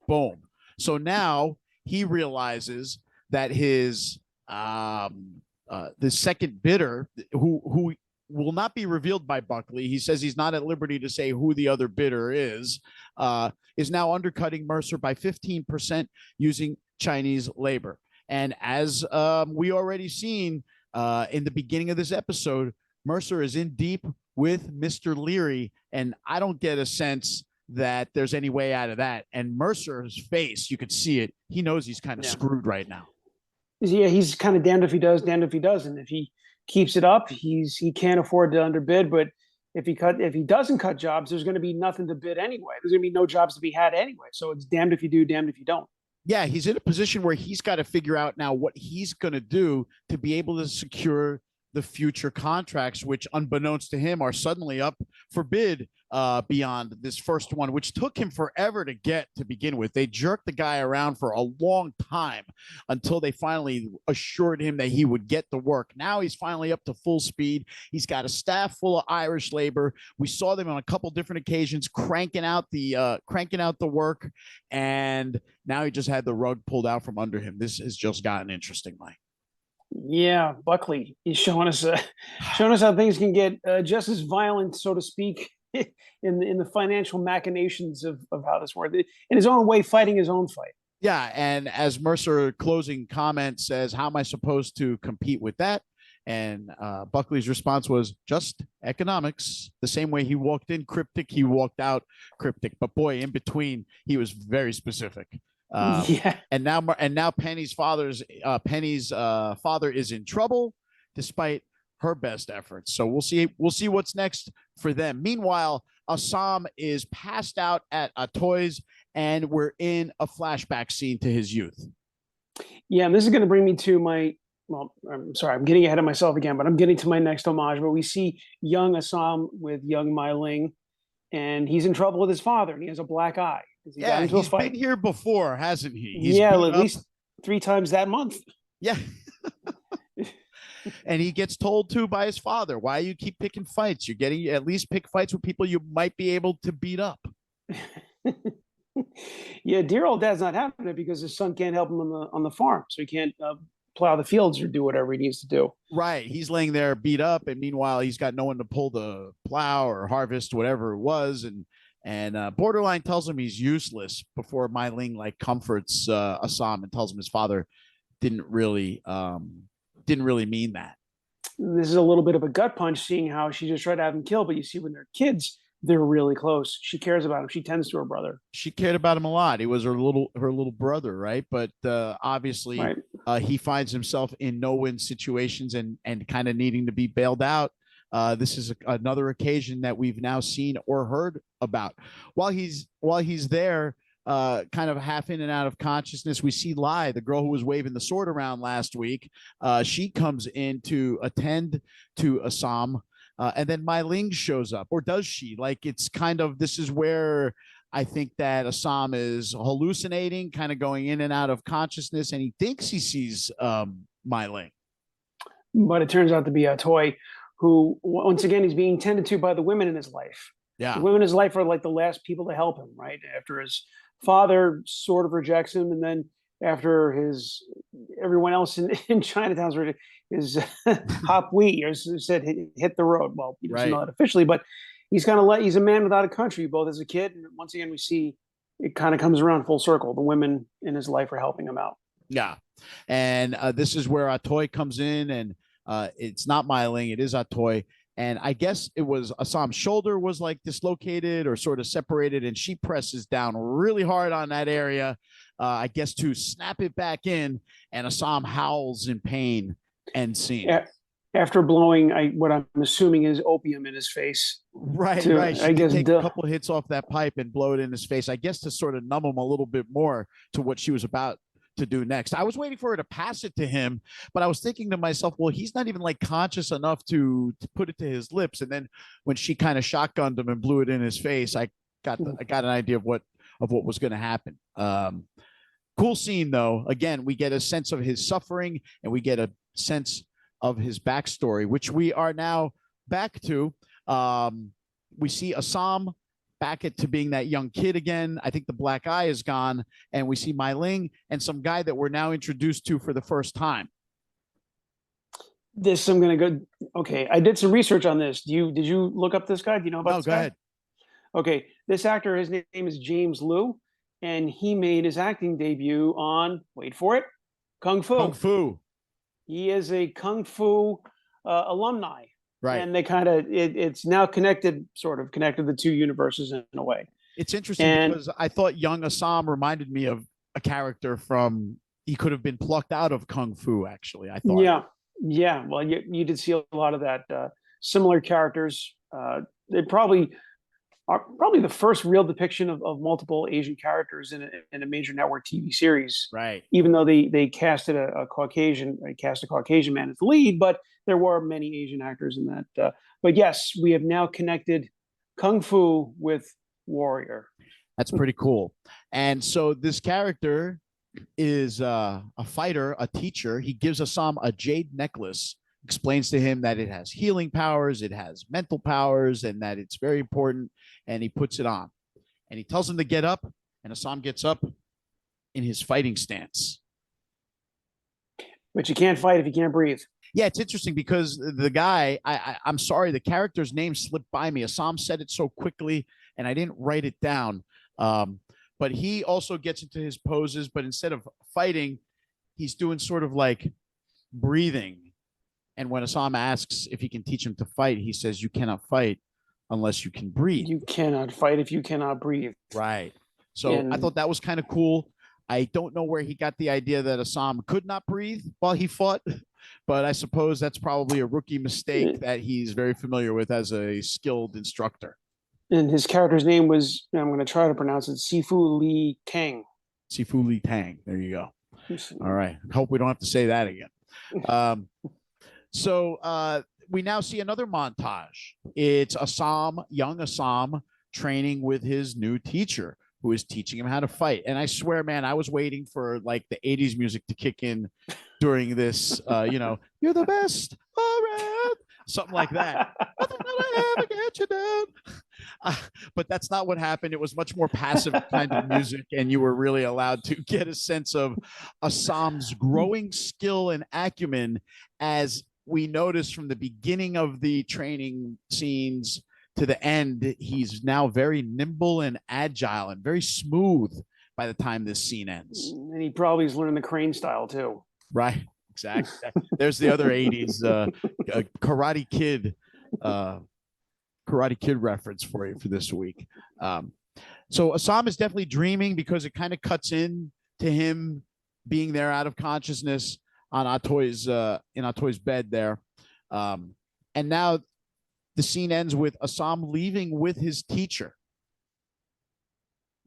Boom. So now he realizes that his the second bidder, who will not be revealed by Buckley. He says he's not at liberty to say who the other bidder is now undercutting Mercer by 15% using Chinese labor. And as we already seen in the beginning of this episode, Mercer is in deep with Mr. Leary, and I don't get a sense that there's any way out of that. And Mercer's face, you could see it. He knows he's kind of screwed right now. Yeah, he's kind of damned if he does, damned if he doesn't. If he keeps it up, he can't afford to underbid. But if he doesn't cut jobs, there's going to be nothing to bid anyway. There's going to be no jobs to be had anyway. So it's damned if you do, damned if you don't. Yeah, he's in a position where he's got to figure out now what he's going to do to be able to secure the future contracts, which, unbeknownst to him, are suddenly up for bid beyond this first one, which took him forever to get to begin with. They jerked the guy around for a long time until they finally assured him that he would get the work. Now he's finally up to full speed. He's got a staff full of Irish labor. We saw them on a couple different occasions cranking out the work, and now he just had the rug pulled out from under him. This has just gotten interesting, Mike. Yeah, Buckley, he's showing us how things can get just as violent, so to speak, in the financial machinations of how this works. In his own way, fighting his own fight. Yeah, and as Mercer closing comment says, "How am I supposed to compete with that?" And Buckley's response was just economics. The same way he walked in cryptic, he walked out cryptic. But boy, in between, he was very specific. Yeah. And now Penny's father is in trouble, despite her best efforts. So we'll see what's next for them. Meanwhile, Ah-Sam is passed out at a toys, and we're in a flashback scene to his youth. Yeah, and this is going to bring me to my. Well, I'm sorry, I'm getting ahead of myself again, but I'm getting to my next homage. But we see young Ah-Sam with young Mei-Ling, and he's in trouble with his father, and he has a black eye. He got Yeah, into a he's fight. been here before, hasn't he? He's Yeah, beat at up. least 3 times that month. Yeah. And he gets told to by his father, why you keep picking fights? You're getting at least pick fights with people you might be able to beat up. Yeah, dear old dad's not having it because his son can't help him on the farm, so he can't plow the fields or do whatever he needs to do. Right. He's laying there beat up, and meanwhile he's got no one to pull the plow or harvest whatever it was, and Borderline tells him he's useless before Mei-Ling like comforts Ah-Sam and tells him his father didn't really mean that. This is a little bit of a gut punch, seeing how she just tried to have him killed, but you see when they're kids, they're really close. She cares about him. She tends to her brother. She cared about him a lot. He was her little brother, right? But obviously, Right. he finds himself in no-win situations and kind of needing to be bailed out. This is another occasion that we've now seen or heard about. While he's there, kind of half in and out of consciousness, we see Lai, the girl who was waving the sword around last week. She comes in to attend to Ah-Sam. And then Mei-Ling shows up, or does she? Like, it's kind of, this is where I think that Ah-Sam is hallucinating, kind of going in and out of consciousness, and he thinks he sees Mei-Ling. But it turns out to be a toy who, once again, he's being tended to by the women in his life. Yeah. The women in his life are like the last people to help him, right? After his father sort of rejects him, and then after everyone else in Chinatown's is Hop Wee, or said hit the road. Well, he doesn't know that officially, but he's kind of he's a man without a country, both as a kid, and once again we see it kind of comes around full circle. The women in his life are helping him out. Yeah, and this is where Atoy comes in, and it's not Mei-Ling, it is Atoy. And I guess it was Ah-Sam's shoulder was like dislocated or sort of separated, and she presses down really hard on that area, I guess, to snap it back in, and Ah-Sam howls in pain and scene. After blowing what I'm assuming is opium in his face. Right. She I guess take a couple of hits off that pipe and blow it in his face, I guess, to sort of numb him a little bit more to what she was about to do next. I was waiting for her to pass it to him, but I was thinking to myself, well, he's not even like conscious enough to put it to his lips. And then when she kind of shotgunned him and blew it in his face, I got an idea of what was going to happen. Cool scene though. Again, we get a sense of his suffering, and we get a sense of his backstory, which we are now back to. We see Ah-Sam back to being that young kid again. I think the black eye is gone, and we see Mei-Ling and some guy that we're now introduced to for the first time. This I'm gonna go. Okay, I did some research on this. Did you look up this guy? Do you know about this guy? Go ahead. Okay, this actor, his name is James Liu, and he made his acting debut on, wait for it, Kung Fu. Kung Fu. He is a Kung Fu alumni. Right. And they kind of, it's now sort of connected the two universes in a way. It's interesting because I thought young Ah-Sam reminded me of a character he could have been plucked out of Kung Fu, actually, I thought. Yeah. Well, you did see a lot of that. Similar characters. They probably are the first real depiction of multiple Asian characters in a major network TV series. Right. Even though they casted a Caucasian man as the lead, but there were many Asian actors in that. But yes, we have now connected Kung Fu with warrior. That's pretty cool. And so this character is a fighter, a teacher. He gives Ah-Sam a jade necklace, explains to him that it has healing powers, it has mental powers, and that it's very important. And he puts it on. And he tells him to get up, and Ah-Sam gets up in his fighting stance. But you can't fight if you can't breathe. Yeah, it's interesting because the guy, I'm sorry, the character's name slipped by me. Ah-Sam said it so quickly, and I didn't write it down. But he also gets into his poses, but instead of fighting, he's doing sort of like breathing. And when Ah-Sam asks if he can teach him to fight, he says, "You cannot fight unless you can breathe. You cannot fight if you cannot breathe." Right. So I thought that was kind of cool. I don't know where he got the idea that Ah-Sam could not breathe while he fought, but I suppose that's probably a rookie mistake that he's very familiar with as a skilled instructor. And his character's name was, I'm going to try to pronounce it, Sifu Lee Kang. Sifu Lee Tang. There you go. All right. Hope we don't have to say that again. So we now see another montage. It's Ah-Sam, young Ah-Sam, training with his new teacher, who is teaching him how to fight. And I swear, man, I was waiting for like the 80s music to kick in during this, you're the best around, something like that. Nothing gonna ever get you down. But that's not what happened. It was much more passive kind of music, and you were really allowed to get a sense of Ah-Sam's growing skill and acumen, as we notice from the beginning of the training scenes to the end. He's now very nimble and agile and very smooth by the time this scene ends. And he probably is learning the crane style too. Right. Exactly. There's the other 80s Karate Kid reference for you for this week. So Ah-Sam is definitely dreaming, because it kind of cuts in to him being there out of consciousness on Ah-Toy's in Ah-Toy's bed there. And now the scene ends with Ah-Sam leaving with his teacher.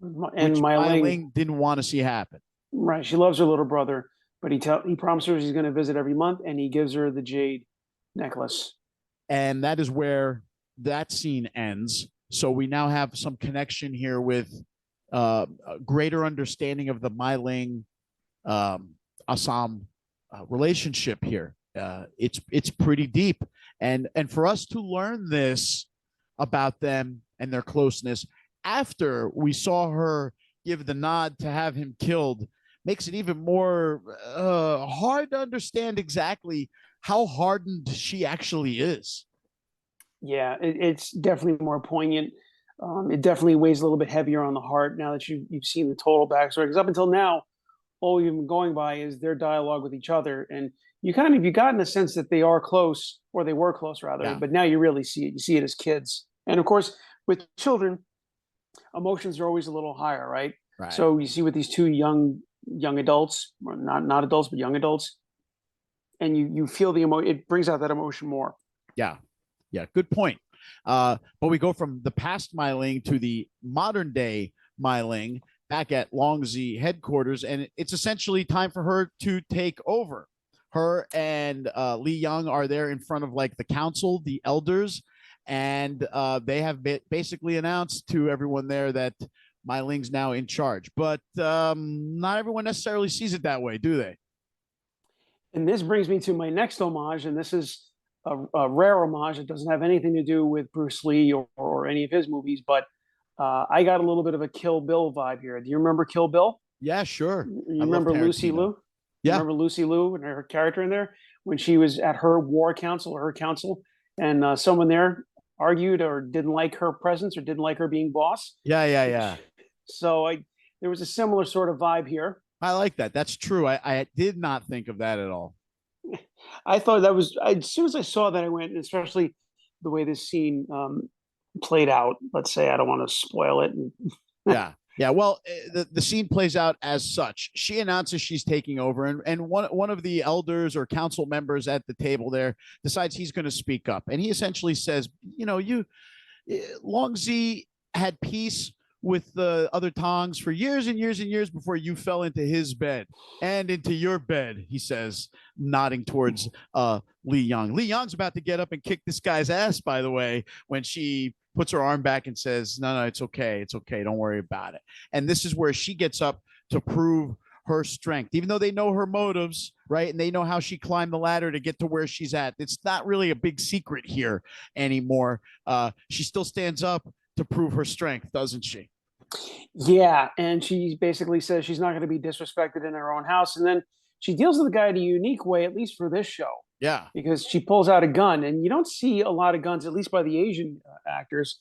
And Mei-Ling didn't want to see happen. Right. She loves her little brother, but he promises her he's going to visit every month, and he gives her the jade necklace. And that is where that scene ends. So we now have some connection here with a greater understanding of the Mei-Ling Ah-Sam relationship here. It's pretty deep, and for us to learn this about them and their closeness after we saw her give the nod to have him killed makes it even more hard to understand exactly how hardened she actually is. Yeah, it's definitely more poignant. It definitely weighs a little bit heavier on the heart now that you've seen the total backstory. Because up until now, all we've been going by is their dialogue with each other, and you gotten a sense that they are close, or they were close rather. Yeah. But now you really see it. You see it as kids, and of course, with children, emotions are always a little higher, right? Right. So you see with these two young adults, or not adults, but young adults, and you feel the emotion. It brings out that emotion more. Yeah. Yeah, good point. But we go from the past Mei-Ling to the modern day Mei-Ling back at Longzhi headquarters, and it's essentially time for her to take over. Her and Lee Yong are there in front of like the council, the elders, and they have basically announced to everyone there that Mei-Ling's now in charge. But not everyone necessarily sees it that way, do they? And this brings me to my next homage, and this is a rare homage. It doesn't have anything to do with Bruce Lee or any of his movies, but I got a little bit of a Kill Bill vibe here. Do you remember Kill Bill? Yeah, sure. You remember Lucy Liu? Yeah. Remember Lucy Liu and her character in there when she was at her war council or her council, and someone there argued or didn't like her presence or didn't like her being boss? Yeah. So there was a similar sort of vibe here. I like that. That's true. I did not think of that at all. I thought that was, as soon as I saw that, I went, especially the way this scene played out. Let's say, I don't want to spoil it. Yeah. Well, the scene plays out as such. She announces she's taking over, and one of the elders or council members at the table there decides he's going to speak up, and he essentially says, Longzhi had peace with the other Tongs for years and years and years before you fell into his bed and into your bed, he says, nodding towards Lee Yong. Lee Yong's about to get up and kick this guy's ass, by the way, when she puts her arm back and says, no, it's okay. It's okay. Don't worry about it. And this is where she gets up to prove her strength, even though they know her motives, right? And they know how she climbed the ladder to get to where she's at. It's not really a big secret here anymore. She still stands up to prove her strength, doesn't she? Yeah, and she basically says she's not going to be disrespected in her own house. And then she deals with the guy in a unique way, at least for this show. Yeah. Because she pulls out a gun, and you don't see a lot of guns, at least by the Asian actors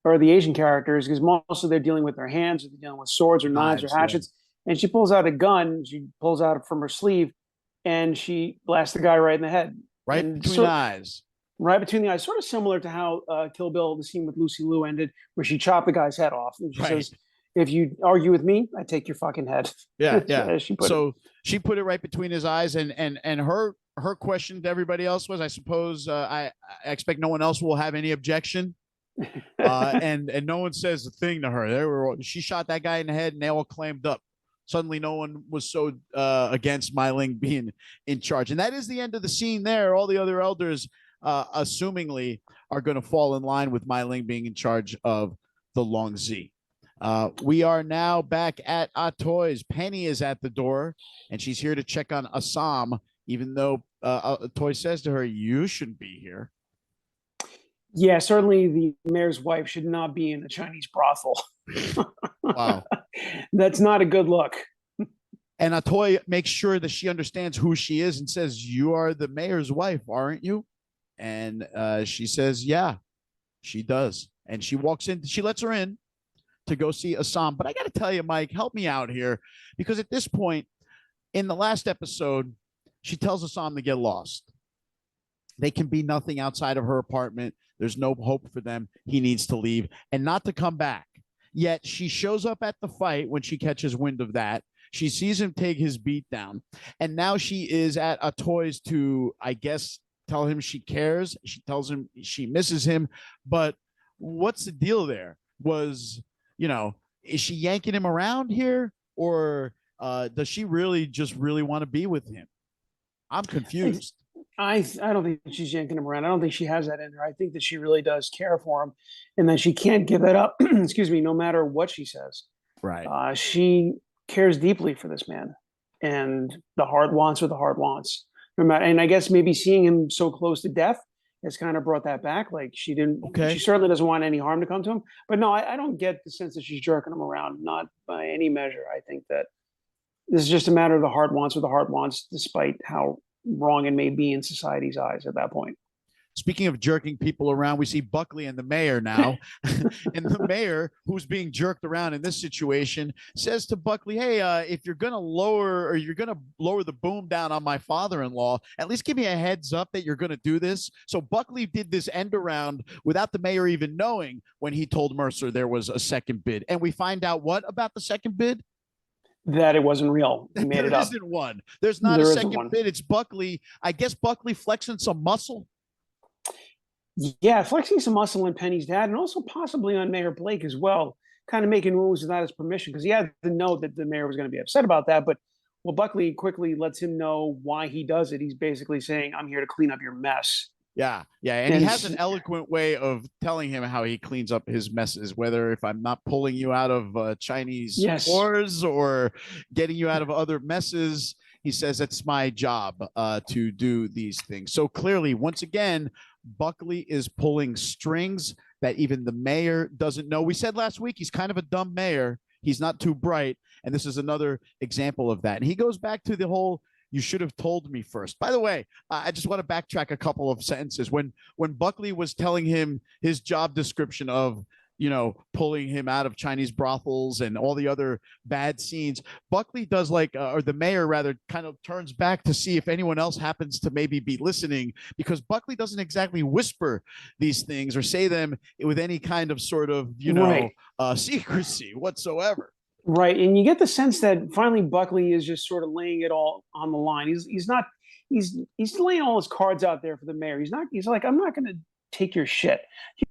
or the Asian characters, because mostly they're dealing with their hands, or they're dealing with swords or knives or hatchets. Yeah. And she pulls out a gun, she pulls out from her sleeve, and she blasts the guy right in the head. Right between the eyes. Right between the eyes, sort of similar to how Kill Bill, the scene with Lucy Liu ended, where she chopped the guy's head off. And she says, if you argue with me, I take your fucking head. Yeah. She put it right between his eyes, and her her question to everybody else was, I suppose, I expect no one else will have any objection. And no one says a thing to her. She shot that guy in the head, and they all clammed up. Suddenly, no one was so against Mei-Ling being in charge, and that is the end of the scene. There, all the other elders, assumingly, are going to fall in line with Mei-Ling being in charge of the Longzi. We are now back at Ah-Toy's. Penny is at the door, and she's here to check on Ah-Sam, even though Toy says to her, "You shouldn't be here." Yeah, certainly the mayor's wife should not be in a Chinese brothel. Wow. That's not a good look. And Ah-Toy makes sure that she understands who she is and says, "You are the mayor's wife, aren't you?" And she says, "Yeah, she does." And she walks in, she lets her in to go see Ah-Sam. But I got to tell you, Mike, help me out here, because at this point in the last episode, she tells Ah-Sam to get lost. They can be nothing outside of her apartment. There's no hope for them. He needs to leave and not to come back. Yet she shows up at the fight when she catches wind of that. She sees him take his beat down. And now she is at Ah-Toy's to, I guess, tell him she cares. She tells him she misses him. But what's the deal there? Is she yanking him around here? Or does she just really want to be with him? I'm confused. I don't think she's yanking him around. I don't think she has that in her. I think that she really does care for him, and that she can't give that up. Excuse me, no matter what she says. Right. She cares deeply for this man, and the heart wants what the heart wants. No matter, and I guess maybe seeing him so close to death has kind of brought that back. Like she didn't. Okay. She certainly doesn't want any harm to come to him. But no, I don't get the sense that she's jerking him around. Not by any measure. I think that this is just a matter of the heart wants what the heart wants, despite how wrong it may be in society's eyes at that point. Speaking of jerking people around, we see Buckley and the mayor now. And the mayor, who's being jerked around in this situation, says to Buckley, "Hey, if you're going to lower the boom down on my father-in-law, at least give me a heads up that you're going to do this." So Buckley did this end around without the mayor even knowing, when he told Mercer there was a second bid. And we find out what about the second bid? That it wasn't real. He made it up. There isn't one. There's not a second bid. It's Buckley. I guess Buckley flexing some muscle. Yeah, flexing some muscle in Penny's dad, and also possibly on Mayor Blake as well, kind of making moves without his permission, because he had to know that the mayor was going to be upset about that. But Buckley quickly lets him know why he does it. He's basically saying, "I'm here to clean up your mess." Yeah. And he has an eloquent way of telling him how he cleans up his messes, whether if I'm not pulling you out of Chinese wars or getting you out of other messes. He says it's my job to do these things. So clearly, once again, Buckley is pulling strings that even the mayor doesn't know. We said last week he's kind of a dumb mayor. He's not too bright. And this is another example of that. And he goes back to the whole, "You should have told me first." By the way, I just want to backtrack a couple of sentences. When Buckley was telling him his job description of, pulling him out of Chinese brothels and all the other bad scenes, Buckley does or the mayor rather, kind of turns back to see if anyone else happens to maybe be listening, because Buckley doesn't exactly whisper these things or say them with any kind of sort of, secrecy whatsoever. Right. And you get the sense that finally Buckley is just sort of laying it all on the line. He's laying all his cards out there for the mayor. He's like, "I'm not going to take your shit.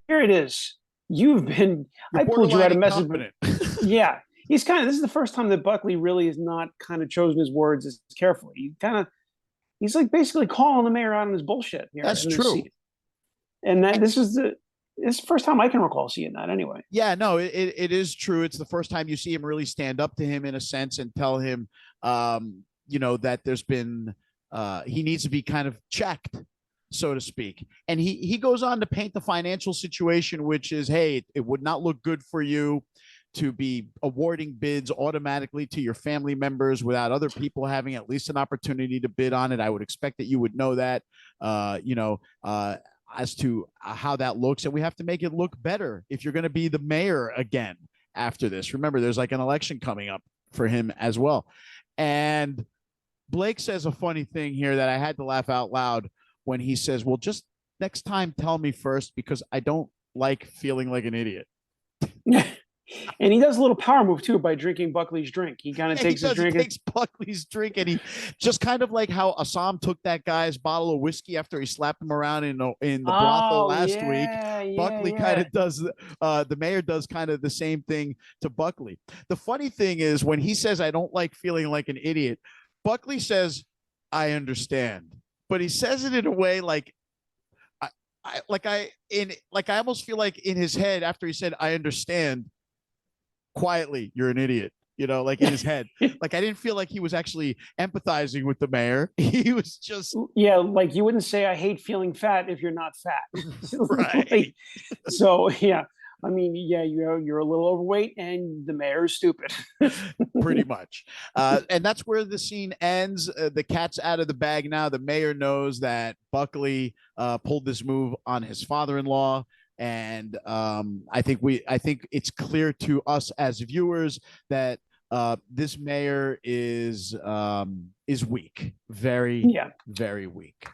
Here it is. I pulled you out of message." Yeah. This is the first time that Buckley really has not kind of chosen his words as carefully. He's like basically calling the mayor out on his bullshit here. That's true. And this is the first time I can recall seeing that anyway. Yeah, no, it is true. It's the first time you see him really stand up to him in a sense and tell him, that there's been, he needs to be kind of checked, so to speak. And he goes on to paint the financial situation, which is, hey, it would not look good for you to be awarding bids automatically to your family members without other people having at least an opportunity to bid on it. I would expect that you would know that, as to how that looks. And we have to make it look better if you're going to be the mayor again after this. Remember, there's like an election coming up for him as well. And Blake says a funny thing here that I had to laugh out loud when he says, "Well, just next time, tell me first, because I don't like feeling like an idiot." And he does a little power move too by drinking Buckley's drink. He kind of Yeah, he takes his does. He drink. takes Buckley's drink, and he just kind of like how Ah-Sam took that guy's bottle of whiskey after he slapped him around in the brothel Oh last week. yeah, yeah, Buckley kind yeah. of does. The mayor does kind of the same thing to Buckley. The funny thing is when he says, "I don't like feeling like an idiot," Buckley says, "I understand," but he says it in a way like I almost feel like in his head after he said I understand quietly you're an idiot, like in his head. Like I didn't feel like he was actually empathizing with the mayor. He was just Yeah, like you wouldn't say I hate feeling fat if you're not fat. right. Like, so yeah, I mean, yeah, you're a little overweight and the mayor is stupid. Pretty much. And that's where the scene ends. The cat's out of the bag now. The mayor knows that Buckley pulled this move on his father-in-law. And I think it's clear to us as viewers that this mayor is weak, very, Yeah, very weak.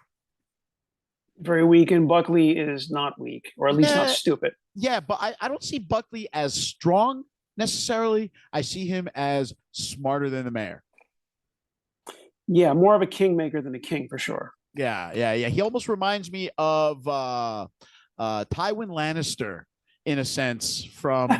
very weak, and Buckley is not weak, or at least not Yeah, stupid. yeah, but I don't see Buckley as strong necessarily. I see him as smarter than the mayor. Yeah, more of a kingmaker than a king for sure. Yeah, yeah, yeah. He almost reminds me of Tywin Lannister in a sense from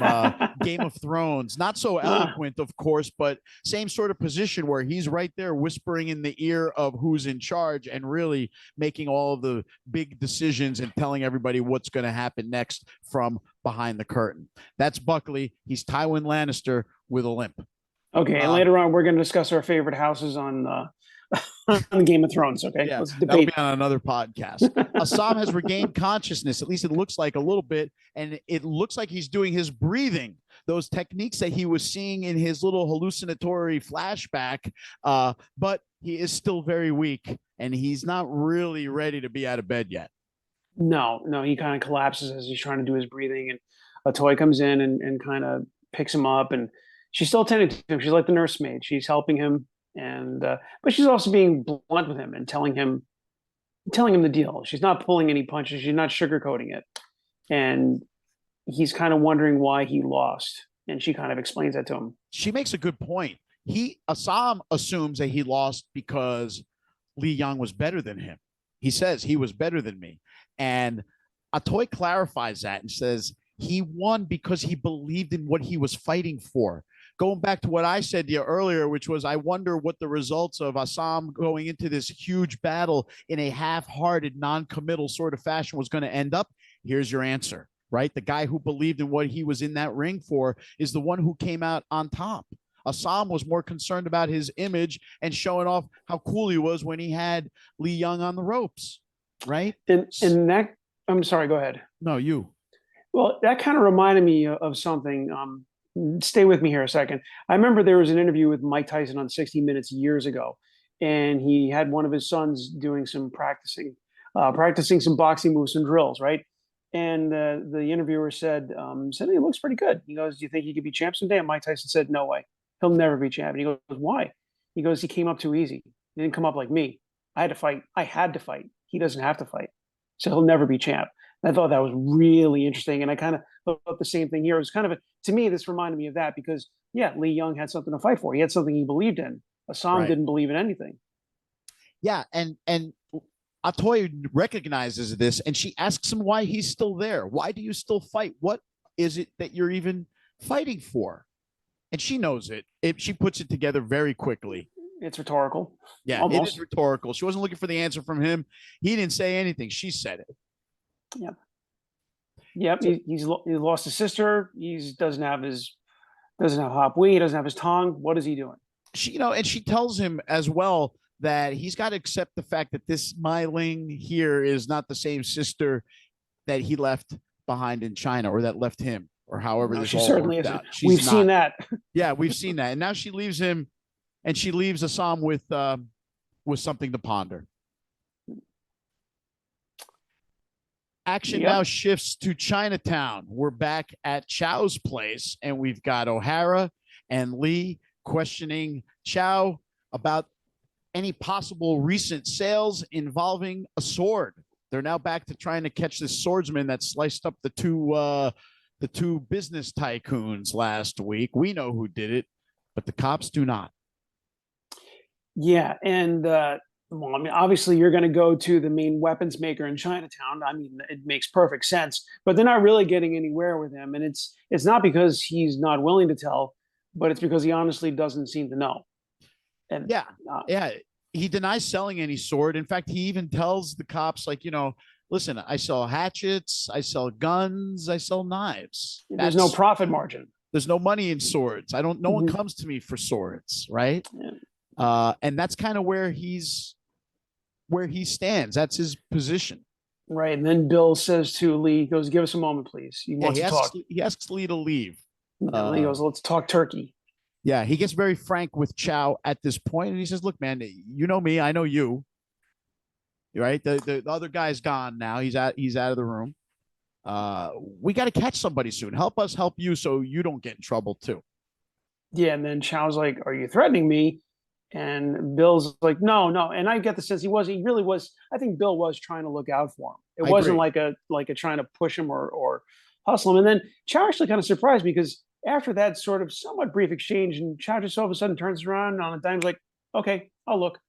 Game of Thrones. Not so eloquent, of course, but same sort of position where he's right there whispering in the ear of who's in charge and really making all of the big decisions and telling everybody what's going to happen next from behind the curtain. That's Buckley. He's Tywin Lannister with a limp. Okay, and later on we're going to discuss our favorite houses on on Game of Thrones. Okay, Yeah, let's that'll debate. be on another podcast. Ah-Sam has regained consciousness. At least it looks like a little bit. And it looks like he's doing his breathing, those techniques that he was seeing in his little hallucinatory flashback. But he is still very weak and he's not really ready to be out of bed yet. No, no, he kind of collapses as he's trying to do his breathing, and a toy comes in and kind of picks him up, and she's still tending to him. She's like the nursemaid. She's helping him, and but she's also being blunt with him and telling him the deal. She's not pulling any punches. She's not sugarcoating it, and he's kind of wondering why he lost, and she kind of explains that to him. She makes a good point. Ah-Sam assumes that he lost because Lee Yong was better than him. He says he was better than me. And Atoy clarifies that and says he won because he believed in what he was fighting for. Going back to what I said to you earlier, which was I wonder what the results of Ah-Sam going into this huge battle in a half-hearted, non-committal sort of fashion was going to end up. Here's your answer, right? The guy who believed in what he was in that ring for is the one who came out on top. Ah-Sam was more concerned about his image and showing off how cool he was when he had Lee Yong on the ropes, right? And that, I'm sorry, go ahead. No, you. Well, that kind of reminded me of something. Stay with me here a second. I remember there was an interview with Mike Tyson on 60 Minutes years ago, and he had one of his sons doing some practicing some boxing moves and drills, right? And the interviewer said, he looks pretty good. He goes, "Do you think he could be champ someday?" And Mike Tyson said, "No way. He'll never be champ." And he goes, "Why?" He goes, "He came up too easy. He didn't come up like me. I had to fight. I had to fight. He doesn't have to fight. So he'll never be champ." And I thought that was really interesting. And I kind of thought the same thing here. It was kind of to me, this reminded me of that because, yeah, Lee Yong had something to fight for. He had something he believed in. Ah-Sam Right. didn't believe in anything. Yeah. And Atoy recognizes this and she asks him why he's still there. Why do you still fight? What is it that you're even fighting for? And she knows it. She puts it together very quickly. It's rhetorical. Yeah, almost. It is rhetorical. She wasn't looking for the answer from him. He didn't say anything. She said it. Yep. Yep. So, he's lost his sister. He doesn't have hop wee. He doesn't have his tongue. What is he doing? And she tells him as well that he's got to accept the fact that this Mei-Ling here is not the same sister that he left behind in China or that left him or however this she all certainly worked isn't. out. We've seen that. Yeah, we've seen that. And now she leaves him and she leaves Ah-Sam with something to ponder. Action now shifts to Chinatown. We're back at Chow's place, and we've got O'Hara and Lee questioning Chow about any possible recent sales involving a sword. They're now back to trying to catch this swordsman that sliced up the the two business tycoons last week. We know who did it, but the cops do not. Yeah, and well, I mean, obviously, you're going to go to the main weapons maker in Chinatown. I mean, it makes perfect sense, but they're not really getting anywhere with him, and it's not because he's not willing to tell, but it's because he honestly doesn't seem to know. And Yeah, yeah, he denies selling any sword. In fact, he even tells the cops, like, listen, I sell hatchets, I sell guns, I sell knives. there's no profit margin. There's no money in swords. No one Mhm. comes to me for swords, right? Yeah. And that's kind of where he stands. That's his position. Right. And then Bill says to Lee, he goes, "Give us a moment, please. He Yeah, wants to talk." he asks Lee to leave. And Lee goes, "Let's talk turkey." Yeah, he gets very frank with Chow at this point, and he says, "Look, man, you know me, I know you. Right? The other guy's gone now. He's out of the room. We got to catch somebody soon. Help us help you, so you don't get in trouble too." Yeah. And then Chow's like, "Are you threatening me?" And Bill's like, "No, no." And I get the sense he really was. I think Bill was trying to look out for him. It I wasn't agree. like a trying to push him or hustle him. And then Chow actually kind of surprised me because after that sort of somewhat brief exchange, and Chow just all of a sudden turns around on a dime, like, "Okay, I'll look."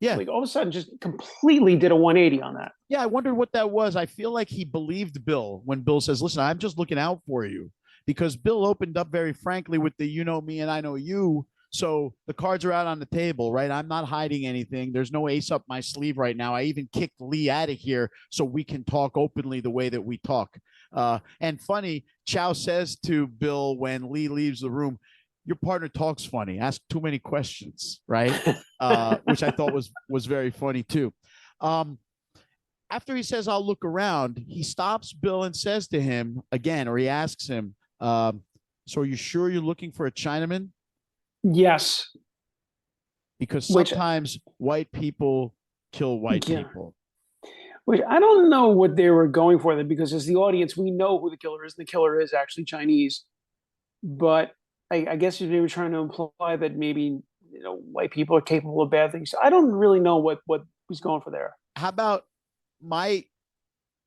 Yeah, Like all of a sudden, just completely did a 180 on that. yeah. I wondered what that was. I feel like he believed Bill when Bill says, "Listen, I'm just looking out for you," because Bill opened up very frankly with the "you know me and I know you." So the cards are out on the table, right? I'm not hiding anything. There's no ace up my sleeve right now. I even kicked Lee out of here so we can talk openly the way that we talk. And funny, Chow says to Bill when Lee leaves the room, "Your partner talks funny. Ask too many questions," right? Which I thought was very funny too. Um, After he says, "I'll look around," he stops Bill and says to him again, or he asks him, "So are you sure you're looking for a Chinaman? Yes, Because which sometimes white people kill white yeah, people." which I don't know what they were going for there because as the audience, we know who the killer is, and the killer is actually Chinese. But I guess they were trying to imply that maybe white people are capable of bad things. I don't really know what was going for there. How about my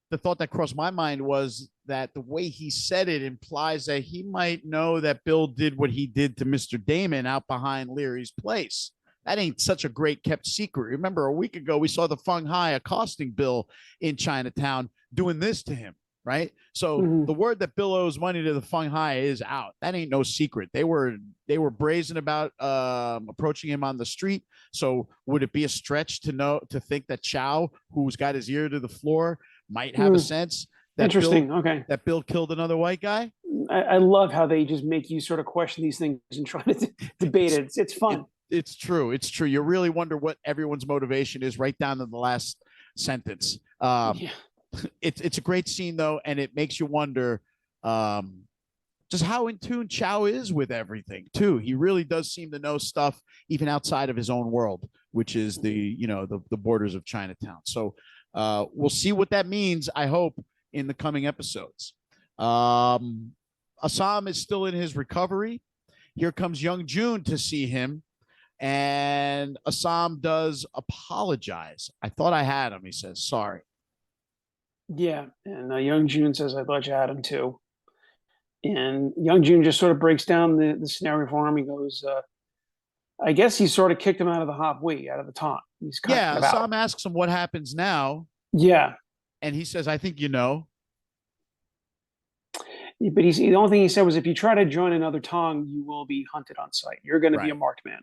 the thought that crossed my mind was that the way he said it implies that he might know that Bill did what he did to Mr. Damon out behind Leary's place. That ain't such a great kept secret. Remember, a week ago, we saw the Feng Hai accosting Bill in Chinatown doing this to him, right? So Mm-hmm. the word that Bill owes money to the Feng Hai is out. That ain't no secret. They were brazen about approaching him on the street. So would it be a stretch to think that Chow, who's got his ear to the floor, might have a Mm, sense interesting. Okay. that Bill killed another white guy? I love how they just make you sort of question these things and try to debate it. It's it fun. it's true. It's true. You really wonder what everyone's motivation is right down to the last sentence. Yeah. It's a great scene though, and it makes you wonder um, just how in tune Chow is with everything too. He really does seem to know stuff even outside of his own world, which is the borders of Chinatown. So we'll see what that means. I hope in the coming episodes. Ah-Sam is still in his recovery. Here comes Young Jun to see him, and Ah-Sam does apologize. "I thought I had him," he says. "Sorry." Yeah. And Young June says, "I thought you had him too." And Young June just sort of breaks down the scenario for him. He goes, I guess he sort of kicked him out of the hop wee, out of the taunt. He's kind Yeah, of out. Ah-Sam asks him what happens now, Yeah. and he says, "I think you know." But the only thing he said was, "If you try to join another Tong, you will be hunted on sight. You're going to be a Right, marked man,"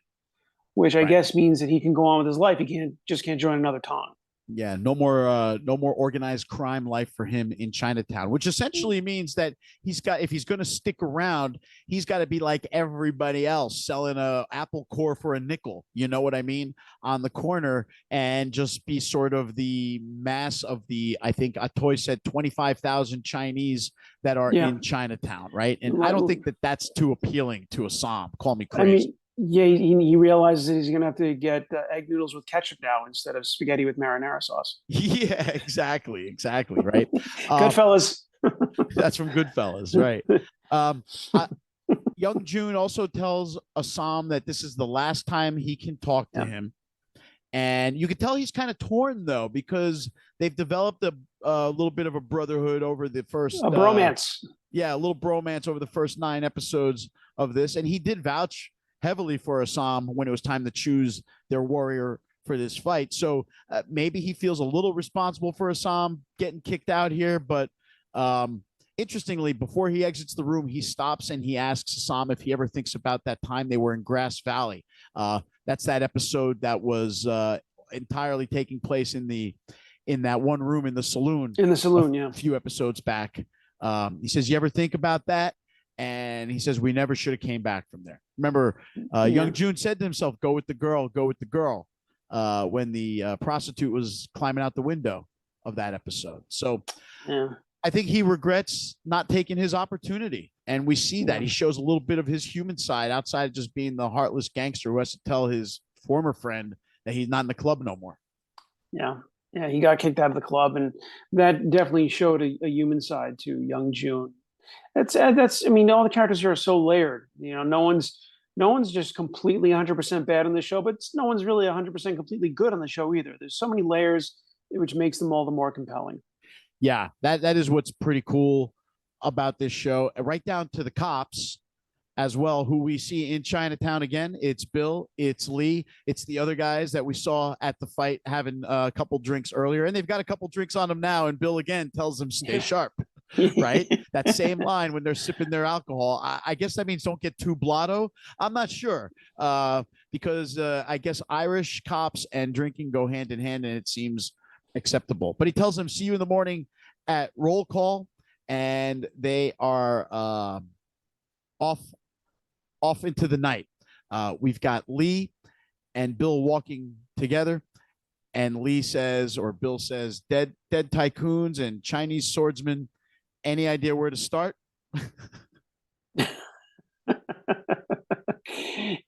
which I right. guess means that he can go on with his life. He can't join another Tong. Yeah, no more organized crime life for him in Chinatown, which essentially means that if he's going to stick around, he's got to be like everybody else, selling a apple core for a nickel, you know what I mean, on the corner, and just be sort of the mass of the, I think Atoy said 25,000 Chinese that are Yeah. in Chinatown, right? And I Right. don't think that that's too appealing to Assam. Call me I crazy. mean, yeah, he realizes that he's going to have to get egg noodles with ketchup now instead of spaghetti with marinara sauce. Yeah, exactly, right. Um, Goodfellas. that's from Goodfellas, right? Um, I, Young June also tells Ah-Sam that this is the last time he can talk to Yeah. him. And you can tell he's kind of torn though, because they've developed a little bit of a brotherhood over the first A bromance. Yeah, a little bromance over the first 9 episodes of this. And he did vouch heavily for Ah-Sam when it was time to choose their warrior for this fight. So maybe he feels a little responsible for Ah-Sam getting kicked out here. But interestingly, before he exits the room, he stops and he asks Ah-Sam if he ever thinks about that time they were in Grass Valley. That's that episode that was entirely taking place in that one room in the saloon. In the saloon, yeah. A few episodes back. He says, "You ever think about that?" And he says, "We never should have came back from there." Remember, Young June said to himself, "Go with the girl, go with the girl," when the prostitute was climbing out the window of that episode. So yeah. I think he regrets not taking his opportunity. And we see that he shows a little bit of his human side outside of just being the heartless gangster who has to tell his former friend that he's not in the club no more. Yeah. Yeah, he got kicked out of the club, and that definitely showed a human side to Young June. That's I mean, all the characters here are so layered. You know, no one's just completely 100% bad on the show, but no one's really 100% completely good on the show either. There's so many layers, which makes them all the more compelling. Yeah, that is what's pretty cool about this show, right down to the cops as well, who we see in Chinatown again. It's Bill, it's Lee, it's the other guys that we saw at the fight having a couple drinks earlier, and they've got a couple drinks on them now. And Bill again tells them, "Stay sharp." Right? That same line when they're sipping their alcohol. I guess that means don't get too blotto. I'm not sure because I guess Irish cops and drinking go hand in hand, and it seems acceptable. But he tells them, "See you in the morning at roll call," and they are off into the night. We've got Lee and Bill walking together, and Lee says, or Bill says, dead tycoons and Chinese swordsmen. Any idea where to start?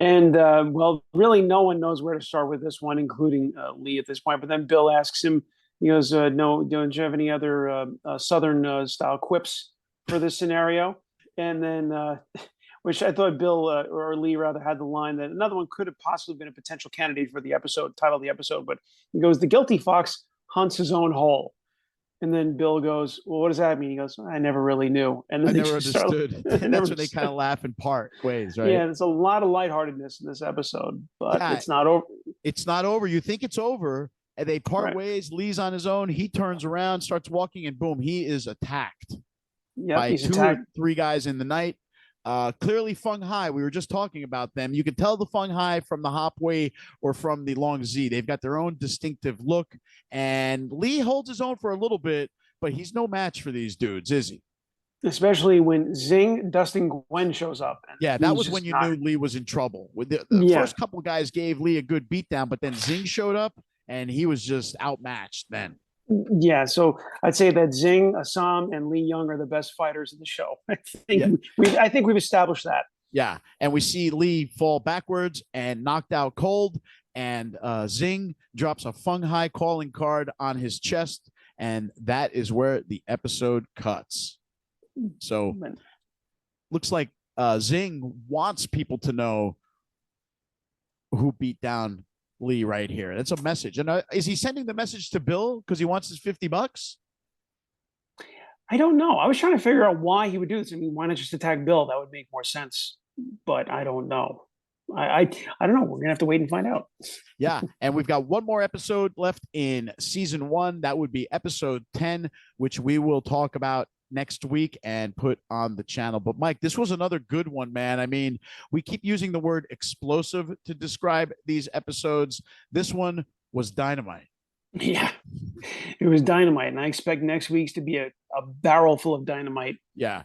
And well, really, no one knows where to start with this one, including Lee at this point. But then Bill asks him, he goes, "No, don't you have any other Southern style quips for this scenario?" And then, which I thought Bill or Lee rather had the line that another one could have possibly been a potential candidate for the episode title of the episode. But he goes, "The guilty fox hunts his own hole." And then Bill goes, "Well, what does that mean?" He goes, "I never really knew." And then I never understood. That's when they kind of laugh and part ways, right? Yeah, there's a lot of lightheartedness in this episode, but it's not over. It's not over. You think it's over, and they part ways. Lee's on his own. He turns around, starts walking, and boom, he is attacked by two or three guys in the night. Clearly Feng Hai. We were just talking about them. You can tell the Feng Hai from the Hop Wei or from the Long Z. They've got their own distinctive look. And Lee holds his own for a little bit, but he's no match for these dudes, is he? Especially when Zing, Dustin Gwen shows up. Yeah, that was when you knew Lee was in trouble. With the first couple guys gave Lee a good beatdown, but then Zing showed up and he was just outmatched then. Yeah, so I'd say that Zing, Ah-Sam, and Lee Young are the best fighters in the show. I think we've established that. Yeah, and we see Lee fall backwards and knocked out cold, and Zing drops a Feng Hai calling card on his chest, and that is where the episode cuts. So looks like Zing wants people to know who beat down Lee right here. That's a message. And is he sending the message to Bill because he wants his $50? I don't know. I was trying to figure out why he would do this. I mean, why not just attack Bill? That would make more sense. But I don't know. I don't know. We're gonna have to wait and find out. Yeah, and we've got one more episode left in season 1. That would be episode 10, which we will talk about next week and put on the channel. But Mike, this was another good one, man. I mean, we keep using the word explosive to describe these episodes. This one was dynamite. Yeah, it was dynamite, and I expect next week's to be a barrel full of dynamite. Yeah.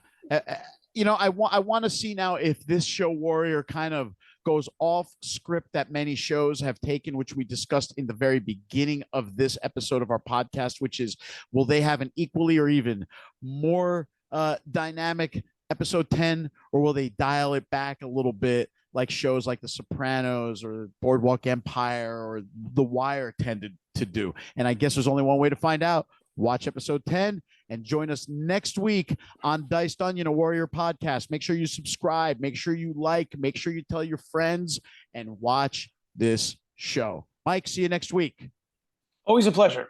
You know, I want to see now if this show Warrior kind of goes off script that many shows have taken, which we discussed in the very beginning of this episode of our podcast, which is, will they have an equally or even more dynamic episode 10, or will they dial it back a little bit like shows like The Sopranos or Boardwalk Empire or The Wire tended to do? And I guess there's only one way to find out. Watch episode 10 and join us next week on Diced Onion, a Warrior podcast. Make sure you subscribe. Make sure you like. Make sure you tell your friends and watch this show. Mike, see you next week. Always a pleasure.